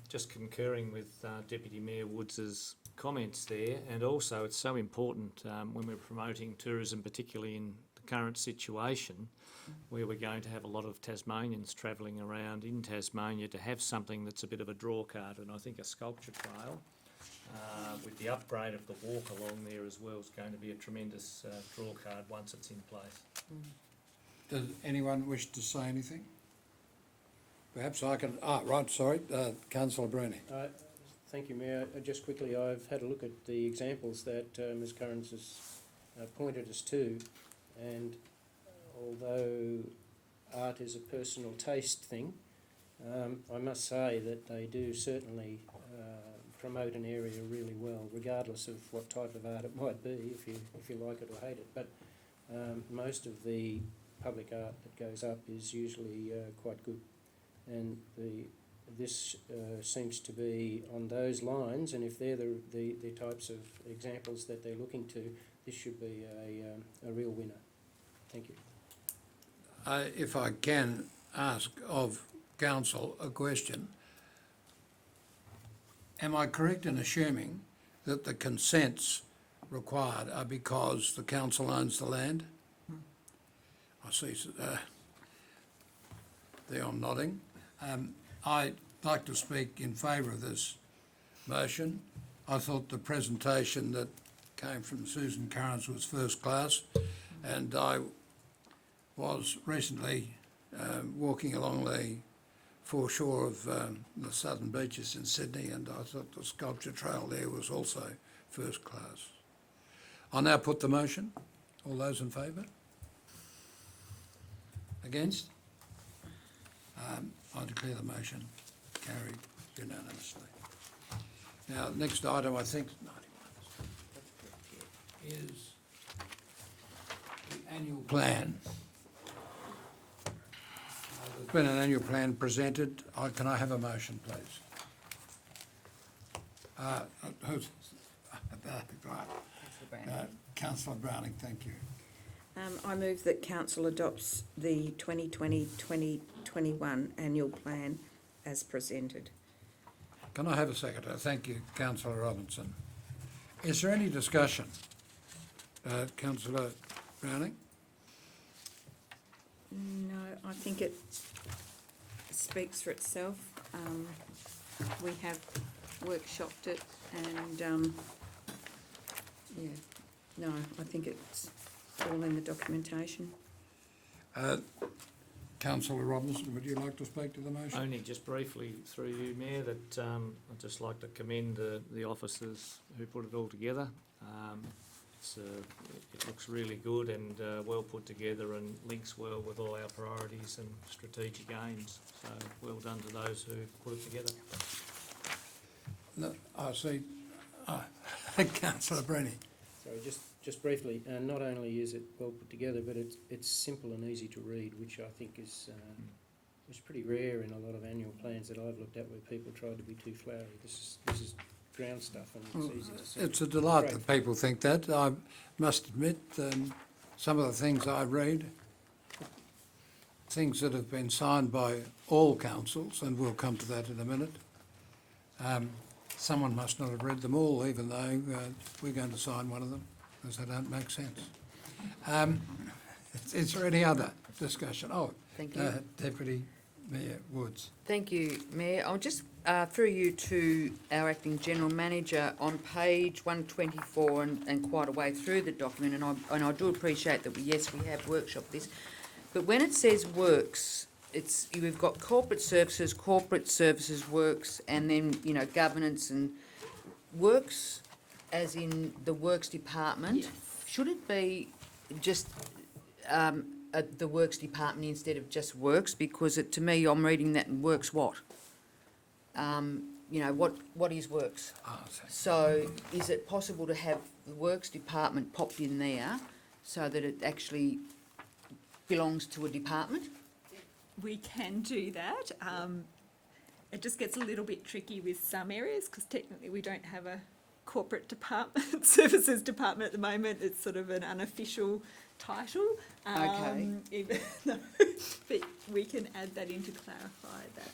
just concurring with Deputy Mayor Woods's comments there, and also it's so important when we're promoting tourism, particularly in the current situation, where we're going to have a lot of Tasmanians travelling around in Tasmania, to have something that's a bit of a draw card, and I think a sculpture trail with the upgrade of the walk along there as well is going to be a tremendous draw card once it's in place. Does anyone wish to say anything? Perhaps I can, Councillor Bruni. Thank you, Mayor. Just quickly, I've had a look at the examples that Ms Currans has pointed us to, and although art is a personal taste thing, I must say that they do certainly promote an area really well, regardless of what type of art it might be, if you like it or hate it. But most of the public art that goes up is usually quite good, and this seems to be on those lines, and if they're the types of examples that they're looking to, this should be a real winner. Thank you. If I can ask of council a question, am I correct in assuming that the consents required are because the council owns the land? I see there I'm nodding. I'd like to speak in favour of this motion. I thought the presentation that came from Susan Currans was first class, and I was recently walking along the foreshore of the southern beaches in Sydney, and I thought the sculpture trail there was also first class. I'll now put the motion. All those in favour? Against? I declare the motion carried unanimously. Now, next item, I think, 91, is the annual plan. There's been an annual plan presented. Can I have a motion, please? Councillor Browning, thank you. I move that Council adopts the 2020-2021 annual plan as presented. Can I have a seconder? Thank you, Councillor Robinson. Is there any discussion? Councillor Browning? No, I think it speaks for itself. We have workshopped it, and I think it's all in the documentation. Councillor Robinson, would you like to speak to the motion? Only just briefly through you, Mayor, that I'd just like to commend the officers who put it all together. It looks really good and well put together, and links well with all our priorities and strategic aims. So well done to those who put it together. No, I see. Councillor Bruni. Sorry, just briefly, not only is it well put together, but it's simple and easy to read, which I think is pretty rare in a lot of annual plans that I've looked at, where people try to be too flowery. This is ground stuff, and it's easy to see. It's a delight that people think that. I must admit, some of the things I read, things that have been signed by all councils, and we'll come to that in a minute. Someone must not have read them all, even though we're going to sign one of them, because they don't make sense. Is there any other discussion? Oh, Thank you. Deputy Mayor Woods. Thank you, Mayor. I'll just through you to our Acting General Manager on page 124 and quite a way through the document, and I do appreciate that we have workshopped this, but when it says works, we've got corporate services works, and then governance and works, as in the works department. Yes. Should it be just the works department instead of just works? Because to me, I'm reading that and works what? What is works? So is it possible to have the works department popped in there so that it actually belongs to a department? We can do that. It just gets a little bit tricky with some areas because technically we don't have a corporate department, services department at the moment. It's sort of an unofficial title. Even though, but we can add that in to clarify that.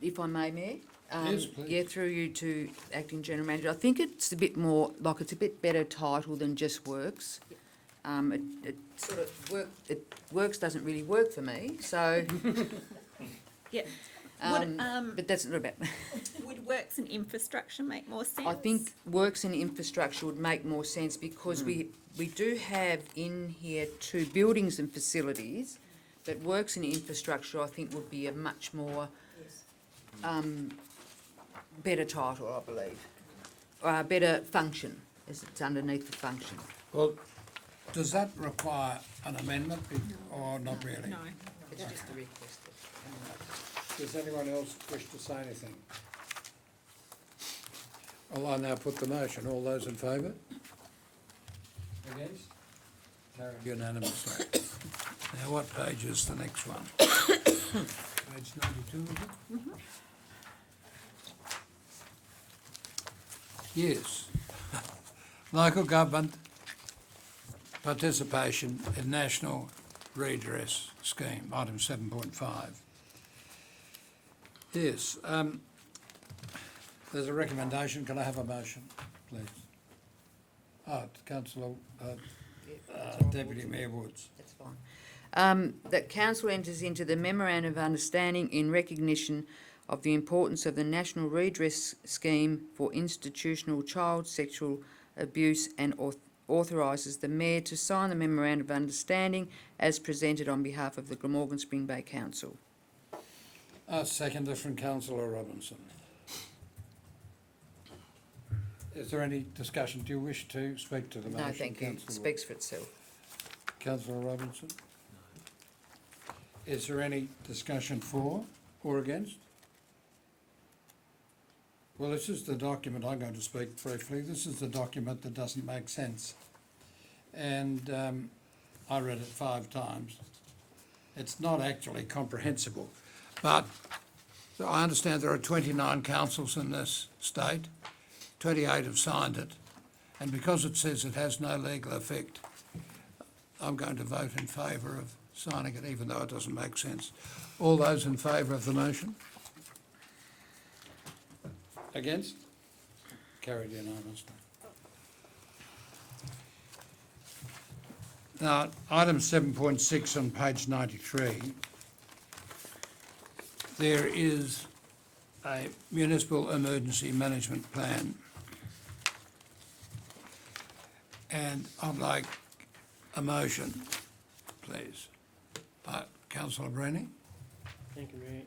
If I may, Mayor? Yes, please. Yeah, through you to Acting General Manager. I think it's a bit more, like it's a bit better title than just works. It sort of works doesn't really work for me, so. Yeah. But that's not about. Would works and infrastructure make more sense? I think works and infrastructure would make more sense because we do have in here 2 buildings and facilities, but works and infrastructure I think would be a much more better title, I believe. Better function, as it's underneath the function. Well, does that require an amendment or not really? No. It's just a request. Does anyone else wish to say anything? Well, I now put the motion. All those in favour? Against? Carried unanimously. Now, what page is the next one? Page 92, is it? Yes. Local government participation in National Redress Scheme, item 7.5. Yes, there's a recommendation. Can I have a motion, please? Councillor, Deputy Mayor Woods. That's fine. That council enters into the memorandum of understanding in recognition of the importance of the National Redress Scheme for institutional child sexual abuse and authorises the Mayor to sign the memorandum of understanding as presented on behalf of the Glamorgan Spring Bay Council. Seconder from Councillor Robinson. Is there any discussion? Do you wish to speak to the motion? No, thank you. It Councillor speaks for itself. Councillor Robinson? Is there any discussion for or against? Well, this is the document, I'm going to speak briefly. This is the document that doesn't make sense. And I read it 5 times. It's not actually comprehensible. But so I understand there are 29 councils in this state, 28 have signed it, and because it says it has no legal effect, I'm going to vote in favour of signing it, even though it doesn't make sense. All those in favour of the motion? Against? Carried unanimously. Now, item 7.6 on page 93, there is a municipal emergency management plan. And I'd like a motion, please. Councillor Brenny? Thank you, Mayor.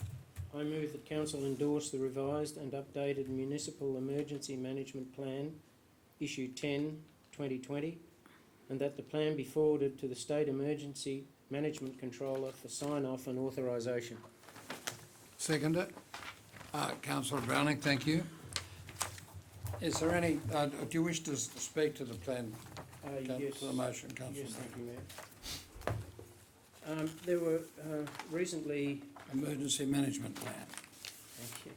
I move that council endorse the revised and updated Municipal Emergency Management Plan, Issue 10, 2020, and that the plan be forwarded to the State Emergency Management Controller for sign-off and authorisation. Seconder? Councillor Browning, thank you. Is there any, do you wish to speak to the plan? Yes. To the motion, Councillor Yes, thank Browning? you, Mayor. There were recently... Emergency management plan. Thank you.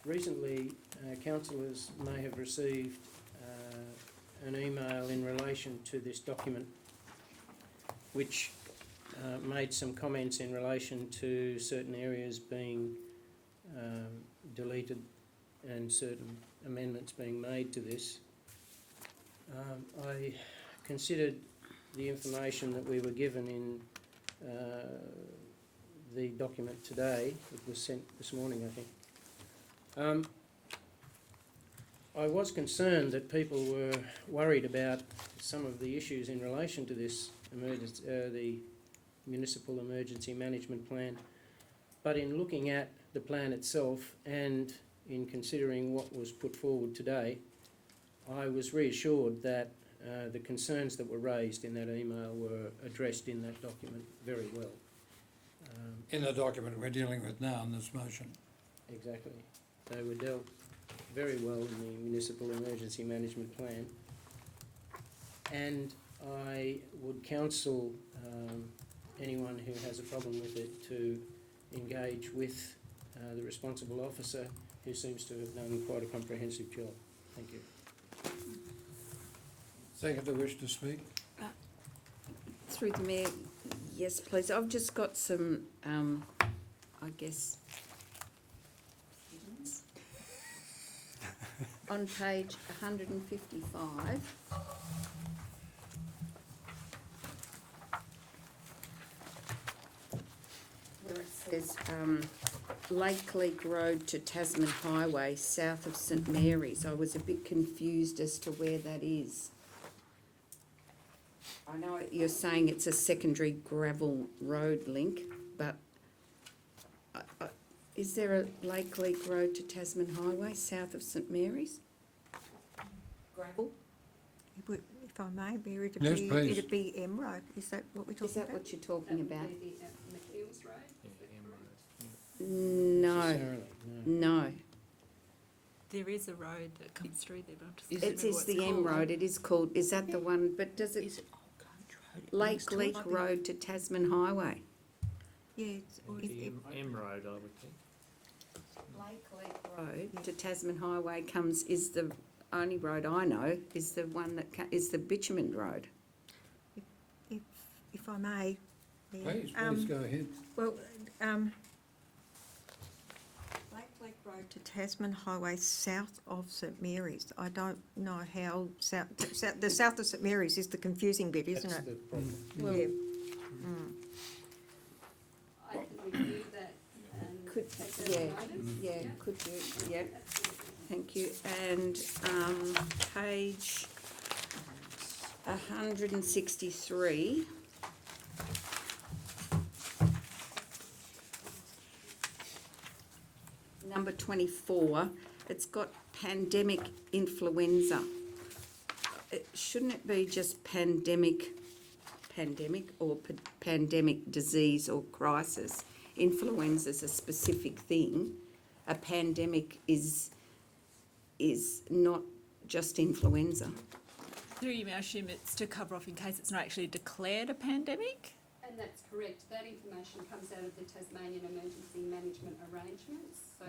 Recently, councillors may have received an email in relation to this document which made some comments in relation to certain areas being deleted and certain amendments being made to this. I considered the information that we were given in the document today. It was sent this morning, I think. I was concerned that people were worried about some of the issues in relation to this the Municipal Emergency Management Plan, but in looking at the plan itself and in considering what was put forward today, I was reassured that the concerns that were raised in that email were addressed in that document very well. In the document we're dealing with now in this motion. Exactly. They were dealt very well in the Municipal Emergency Management Plan. And I would counsel anyone who has a problem with it to engage with the responsible officer, who seems to have done quite a comprehensive job. Thank you. Seconder wish to speak? Through the Mayor, yes, please. I've just got some, I guess, on page 155. Where it says, Lake Leak Road to Tasman Highway, south of St Mary's. I was a bit confused as to where that is. I know you're saying it's a secondary gravel road link, but is there a Lake Leak Road to Tasman Highway, south of St Mary's? Gravel? It would, if I may, Mayor, Yes, please. it'd be M Road. Is that what we're Is talking that about? what you're talking about? McNeil's Road? No, Necessarily, no. no. There is a road that comes through there, but I'm just Is can't It remember is what it's the M called. Road, it is called, is that the one, but does it, Is it Old Coach Road? Lake Leak Road to Tasman Highway? Yeah, it's, The M Road, I would think. Lake Leak Road to Tasman Highway is the only road I know, is the one that is the bitumen road. if I may, Mayor. Please go ahead. Well, Lake Road to Tasman Highway, south of St Mary's. I don't know how the south of St Mary's is the confusing bit, isn't That's it? the problem. Well, Yeah. I can review that and Could, take that yeah, notice. yeah, could you, yeah, thank you. And, page 163. Number 24, it's got pandemic influenza. Shouldn't it be just pandemic or pandemic disease or crisis? Influenza is a specific thing. A pandemic is not just influenza. Through you, may I assume it's to cover off in case it's not actually declared a pandemic? And that's correct. That information comes out of the Tasmanian Emergency Management Arrangements, so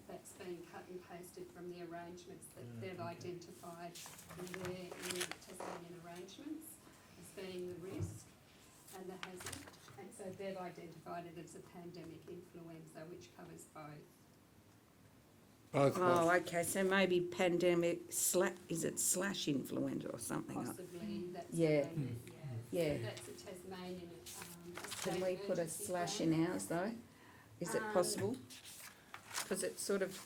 that's been cut and pasted from the arrangements that they've identified in the Tasmanian arrangements as being the risk and the hazard. And so they've identified it as a pandemic influenza, which covers both. Both Oh, okay, so maybe pandemic is it slash influenza or something? Possibly, that's Yeah. what they meant, Yeah. So that's a Tasmanian, Can state we put a emergency slash plan. in ours though? Is it possible? Because it's sort of,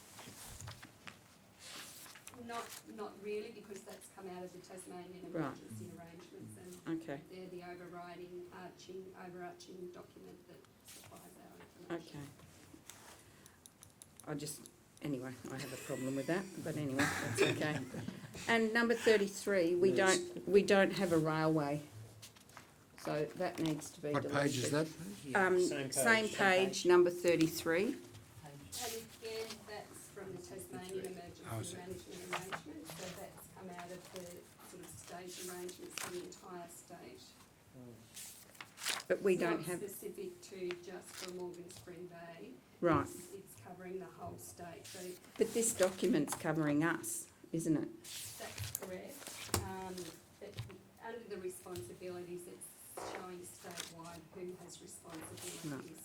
Not really, because that's come out of the Tasmanian Right. emergency arrangements, and okay, they're the overarching document that supplies our information. okay. Anyway, I have a problem with that, but anyway, that's okay. And number 33, we don't have a railway. So that needs to be What deleted. page is that? Same page, number 33. And again, that's from the Tasmanian Emergency Management Arrangements, so that's come out of the sort of state arrangements for the entire state. But we It's don't not have, specific to just for Morgan Spring Bay. right. It's covering the whole state, so But this document's covering us, isn't it? that's correct. But under the responsibilities, it's showing statewide who has responsibilities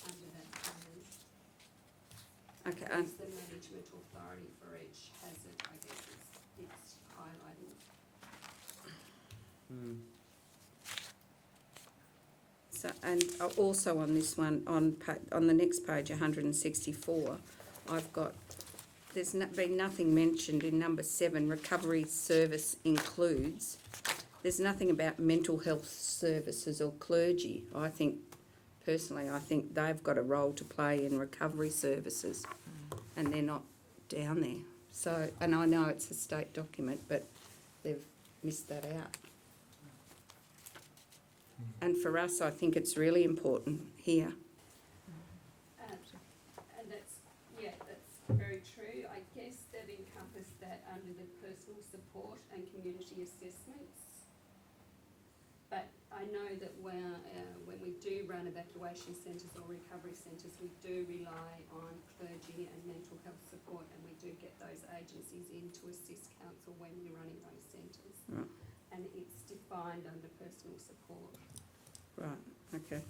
under that plan. Okay, Who's the management authority for each hazard, I guess it's highlighting. So, and also on this one, on the next page, 164, I've got, there's been nothing mentioned in number 7, recovery service includes. There's nothing about mental health services or clergy. Personally, I think they've got a role to play in recovery services, and they're not down there. So, and I know it's a state document, but they've missed that out. And for us, I think it's really important here. And that's very true. I guess they've encompassed that under the personal support and community assessments. But I know that when we do run evacuation centres or recovery centres, we do rely on clergy and mental health support, and we do get those agencies in to assist council when we're running those centres. Right. And it's defined under personal support. Right, okay.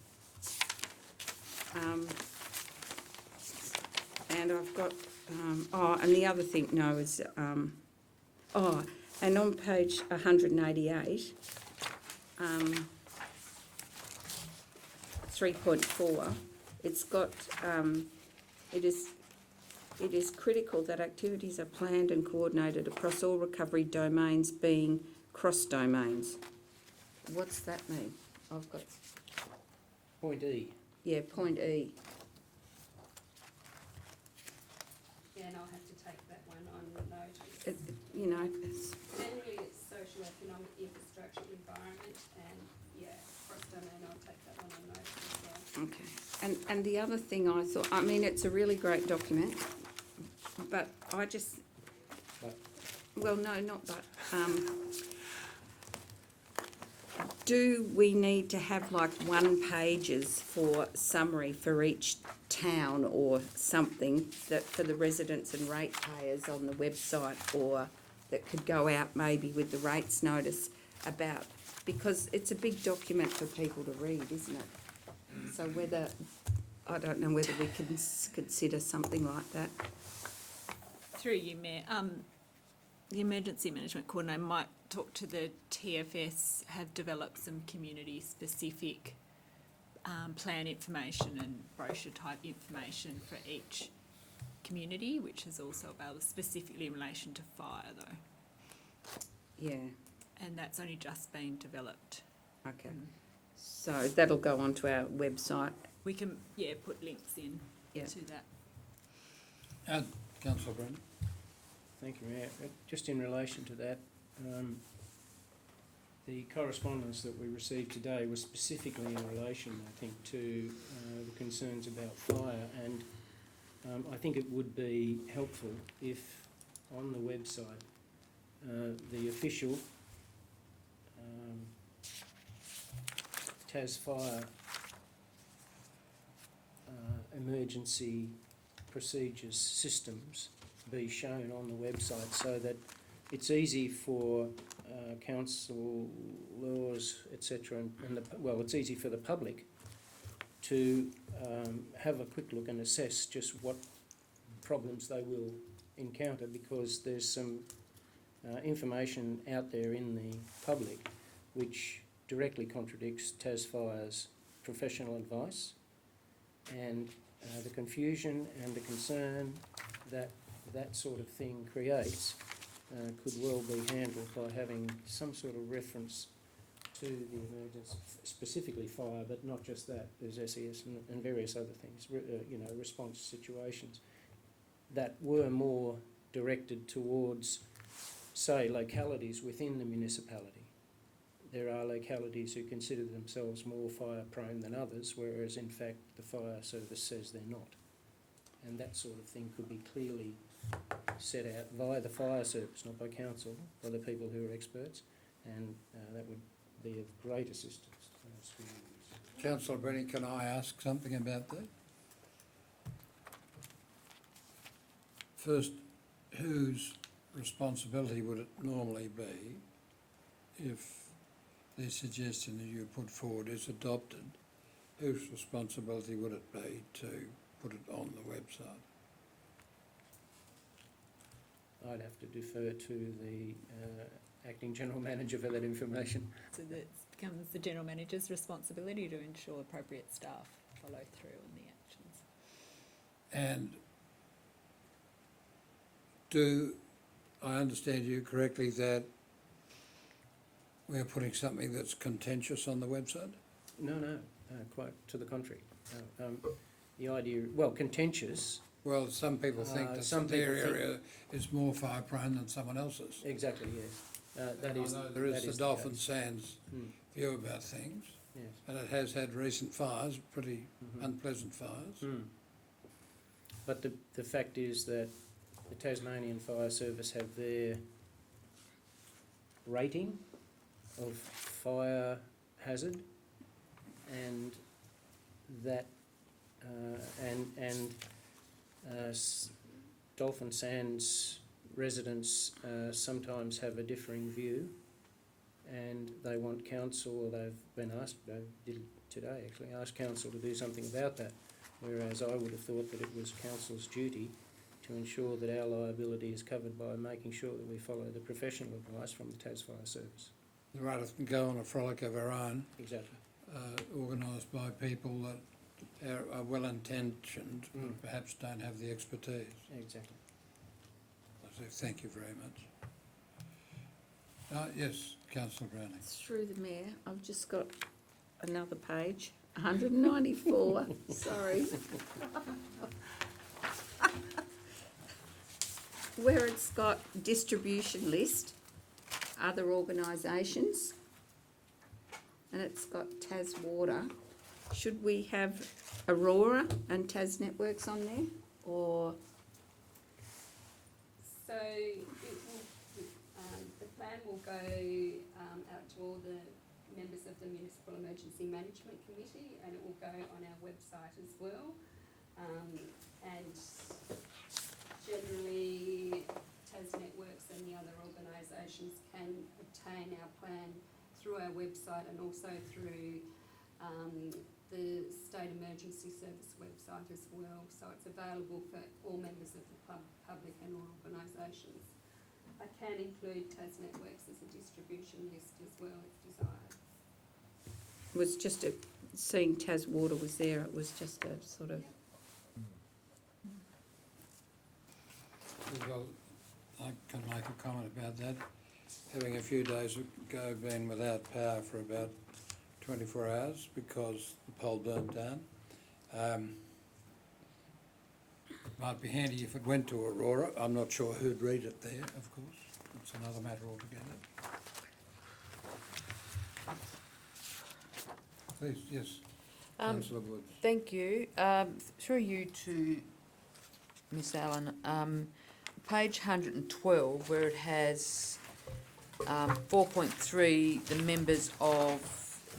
And I've got, and the other thing, is, and on page 188, 3.4, it's got, it is critical that activities are planned and coordinated across all recovery domains, being cross-domains. What's that mean? I've got, Point E. yeah, point E. Yeah, and I'll have to take that one on notice. It's, Generally, it's socio-economic infrastructure environment, and yeah, cross-domain, I'll take that one on notice as well. okay. And the other thing I thought, I mean, it's a really great document, but I just, But- well, no, not but, do we need to have like 1 pages for summary for each town or something that for the residents and ratepayers on the website, or that could go out maybe with the rates notice about, because it's a big document for people to read, isn't it? So I don't know whether we can consider something like that. Through you, Mayor, the Emergency Management Coordinator might talk to the TFS, have developed some community-specific plan information and brochure-type information for each community, which is also available specifically in relation to fire, though. Yeah, And that's only just been developed. okay. So that'll go onto our website. We can, put links in Yeah. to that. Councillor Brennan. Thank you, Mayor. Just in relation to that, the correspondence that we received today was specifically in relation, I think, to the concerns about fire, and I think it would be helpful if on the website the official Tas Fire emergency procedures systems be shown on the website, so that it's easy for councillors, etc., it's easy for the public to have a quick look and assess just what problems they will encounter, because there's some information out there in the public which directly contradicts Tas Fire's professional advice, and the confusion and the concern that that sort of thing creates could well be handled by having some sort of reference to the emergency, specifically fire, but not just that. There's SES and various other things, response situations that were more directed towards, say, localities within the municipality. There are localities who consider themselves more fire prone than others, whereas in fact the fire service says they're not. And that sort of thing could be clearly set out via the fire service, not by council, by the people who are experts, and that would be of great assistance to us communities. Councillor Brennan, can I ask something about that? First, whose responsibility would it normally be if the suggestion that you put forward is adopted? Whose responsibility would it be to put it on the website? I'd have to defer to the acting general manager for that information. So that becomes the General Manager's responsibility to ensure appropriate staff follow through on the actions. And do I understand you correctly that we're putting something that's contentious on the website? No, quite to the contrary. The idea, contentious. Well, some people think that some their people think- area is more fire prone than someone else's. Exactly, yes. That I is. know there is the Dolphin case. Sands Mm, view about things, yes. and it has had recent fires, pretty Mhm. unpleasant fires. Mm. But the fact is that the Tasmanian Fire Service have their rating of fire hazard, and that, Dolphin Sands residents sometimes have a differing view, and they want council, or they've been asked, they did today actually, asked council to do something about that, whereas I would have thought that it was council's duty to ensure that our liability is covered by making sure that we follow the professional advice from the Tas Fire Service. Rather than go on a frolic of our own, Exactly. organised by people that are well-intentioned, but perhaps don't have the expertise. Exactly. So thank you very much. Yes, Councillor Browning. Through the Mayor, I've just got another page, 194, sorry. Where it's got distribution list, other organisations, and it's got Tas Water. Should we have Aurora and Tas Networks on there, or? So it will, the plan will go out to all the members of the Municipal Emergency Management Committee, and it will go on our website as well. And generally, Tas Networks and the other organisations can obtain our plan through our website and also through the State Emergency Service website as well. So it's available for all members of the public and all organisations. I can include Tas Networks as a distribution list as well if desired. It was just seeing Tas Water was there, it was just a sort of, Well, I can make a comment about that. Having a few days ago been without power for about 24 hours because the pole burnt down. Might be handy if it went to Aurora. I'm not sure who'd read it there, of course. It's another matter altogether. Please, yes, Councillor Woods. Thank you. Through you to Ms Allen, page 112, where it has 4.3, the members of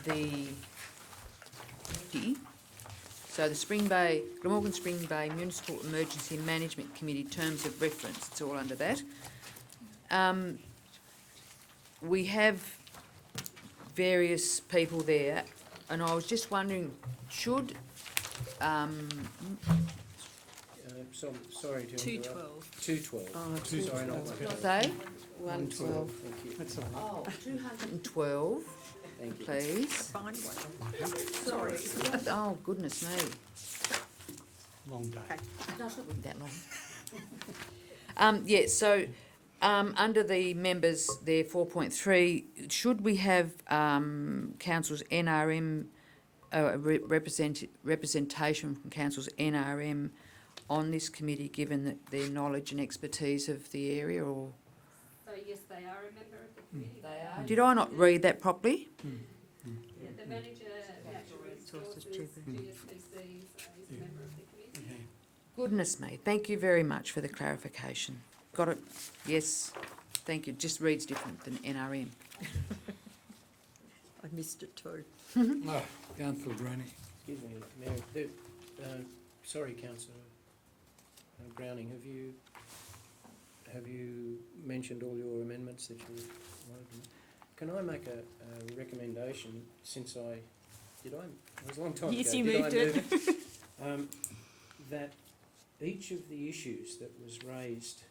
the committee. So the Glamorgan Spring Bay Municipal Emergency Management Committee terms of reference, it's all under that. We have various people there, and I was just wondering, should, Sorry to interrupt. 212. 212. Sorry, not 112. say? 112. Thank you. That's all right. Oh, 212, Thank you. please. Find one. Sorry. Oh, goodness me. Long day. No, it's not really that long. Yeah, so, under the members there, 4.3, should we have, council's NRM, representation from council's NRM on this committee, given that their knowledge and expertise of the area, or? So yes, they are a member of the committee. They are. Did I not read that properly? Yeah, the manager, natural resources, GSPC, is a member of the committee. Goodness me, thank you very much for the clarification. Got it? Yes, thank you. Just reads different than NRM. I missed it too. Oh, Councillor Browning. Excuse me, Mayor. Sorry, Councillor Browning, have you mentioned all your amendments that you wanted to make? Can I make a recommendation, since it was a long time ago. Yes, you Did I moved it. move that each of the issues that was raised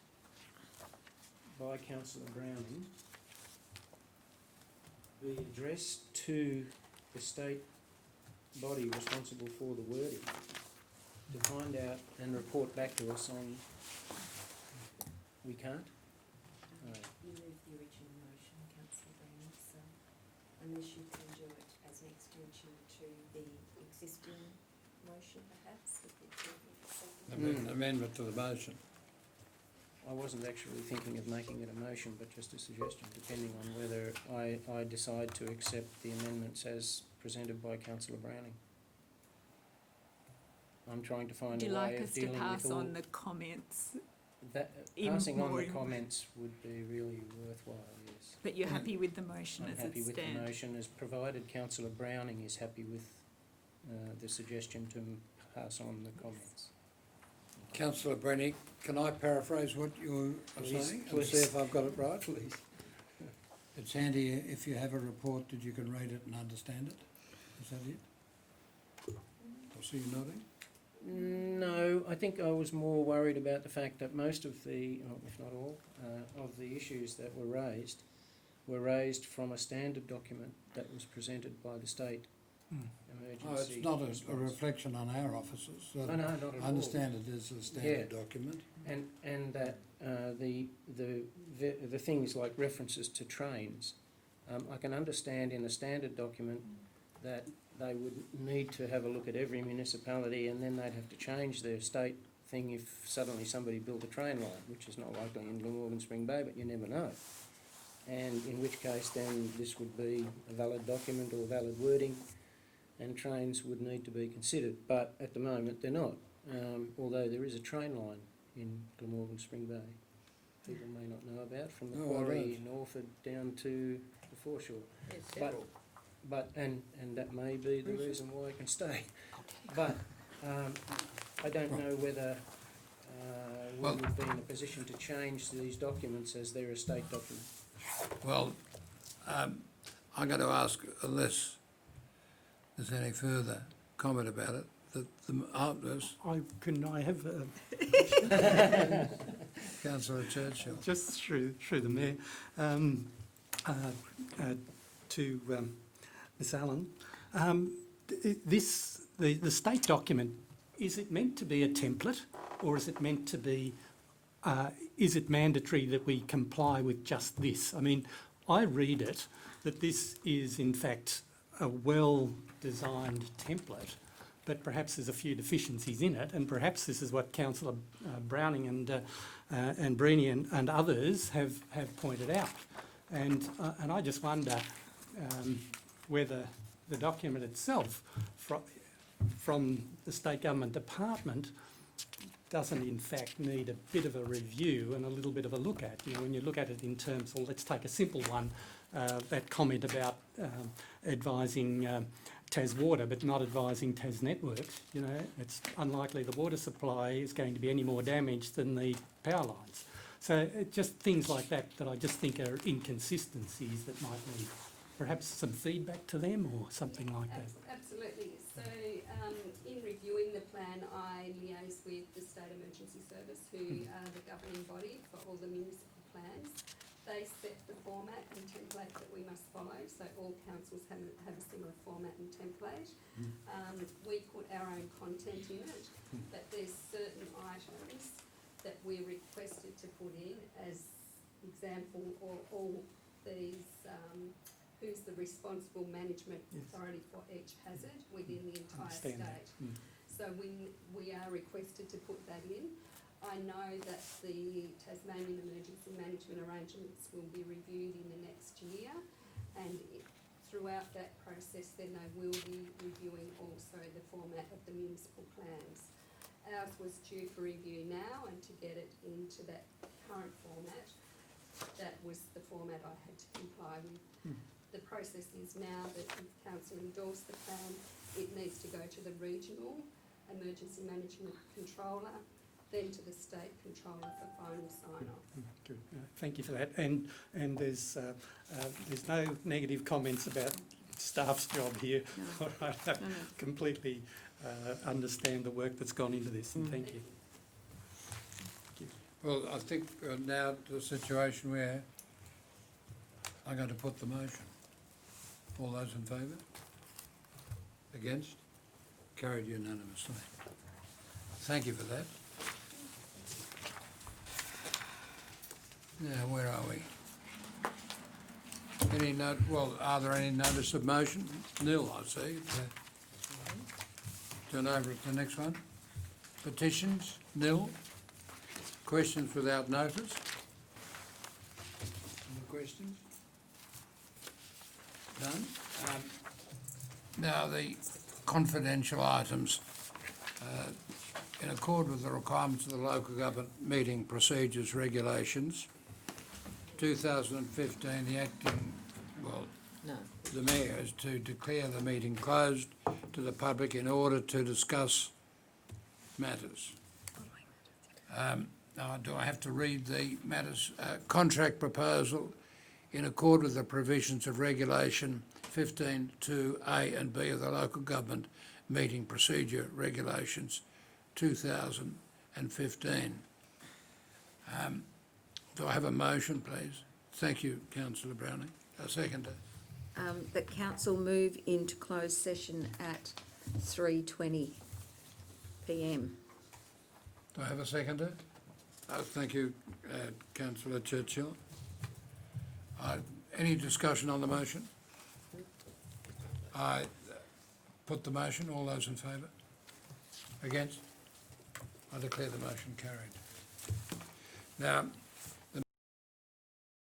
by Councillor Browning be addressed to the state body responsible for the wording to find out and report back to us on. We can't? Right. You moved the original motion, councillor Browning, so unless you can do it as an extension to the existing motion perhaps, with the Amendment to the motion. I wasn't actually thinking of making it a motion, but just a suggestion, depending on whether I decide to accept the amendments as presented by councillor Browning. I'm trying to find Would you a way like of us to dealing pass with all on the comments, that. in Passing on more the in- comments would be really worthwhile, yes. but you're happy with the motion I'm as happy it with the stands? motion, as provided councillor Browning is happy with the suggestion to pass on the comments. Councillor Brennick, can I paraphrase what you are Please, saying and please. see if I've got it right? Please. It's handy if you have a report that you can read it and understand it. Is that it? I see you nodding. No, I think I was more worried about the fact that most of the, if not all, of the issues that were raised from a standard document that was presented by the state emergency. Oh, it's not a response. reflection on our officers. No, not at all. I understand it is a standard document. And that the things like references to trains, I can understand in a standard document that they would need to have a look at every municipality and then they'd have to change their state thing if suddenly somebody built a train line, which is not likely in Glamorgan Spring Bay, but you never know. And in which case then this would be a valid document or valid wording and trains would need to be considered. But at the moment they're not, although there is a train line in Glamorgan Spring Bay. People may not know about, from the No, I quarry don't. in Orford down to the foreshore. There's But, several. and that may be the reason why I can stay. But I don't know whether we Well- would be in a position to change these documents as they're a state document. Well, I'm going to ask, unless there's any further comment about it, that the artist, I have Councillor Churchill. just through the mayor to Ms Allen. The state document, is it meant to be a template, or is it meant to be? Is it mandatory that we comply with just this? I mean, I read it that this is in fact a well-designed template, but perhaps there's a few deficiencies in it, and perhaps this is what Councillor Browning and Breeny and others have pointed out. And I just wonder whether the document itself from the state government department doesn't in fact need a bit of a review and a little bit of a look at. You know, when you look at it in terms, well, let's take a simple one, that comment about advising Tas Water but not advising Tas Networks. You know, it's unlikely the water supply is going to be any more damaged than the power lines. So just things like that I just think are inconsistencies that might need perhaps some feedback to them or something like that. Absolutely. So in reviewing the plan, I liaise with the State Emergency Service, who are the governing body for all the municipal plans. They set the format and template that we must follow, so all councils have a similar format and template. We put our own content in it, but there's certain items that we're requested to put in as example, or all these, who's the responsible management authority for each hazard within the entire state. So we are requested to put that in. I know that the Tasmanian emergency management arrangements will be reviewed in the next year, and throughout that process then they will be reviewing also the format of the municipal plans. Ours was due for review now, and to get it into that current format, that was the format I had to comply with. The process is now that if council endorse the plan, it needs to go to the regional emergency management controller, then to the state controller for final sign-off. Good. Thank you for that. And there's no negative comments about staff's job here. No. All right, I completely understand the work that's gone into this, and thank you. Well, I think now to the situation where I'm going to put the motion. All those in favour? Against? Carried unanimously. Thank you for that. Now, where are we? Are there any notice of motion? Nil, I see. Turn over to the next one. Petitions? Nil. Questions without notice? Any questions? None? Now, the confidential items. In accord with the requirements of the Local Government Meeting Procedures Regulations, 2015, the acting, No. the Mayor is to declare the meeting closed to to the public in order to discuss matters. Now, do I have to read the matters? Contract proposal in accord with the provisions of Regulation 15(2)A and B of the Local Government Meeting Procedure Regulations 2015. Do I have a motion, please? Thank you, Councillor Browning. A seconder. That council move into closed session at 3:20 PM. Do I have a seconder? Thank you, Councillor Churchill. Any discussion on the motion? I put the motion. All those in favour? Against? I declare the motion carried. Now,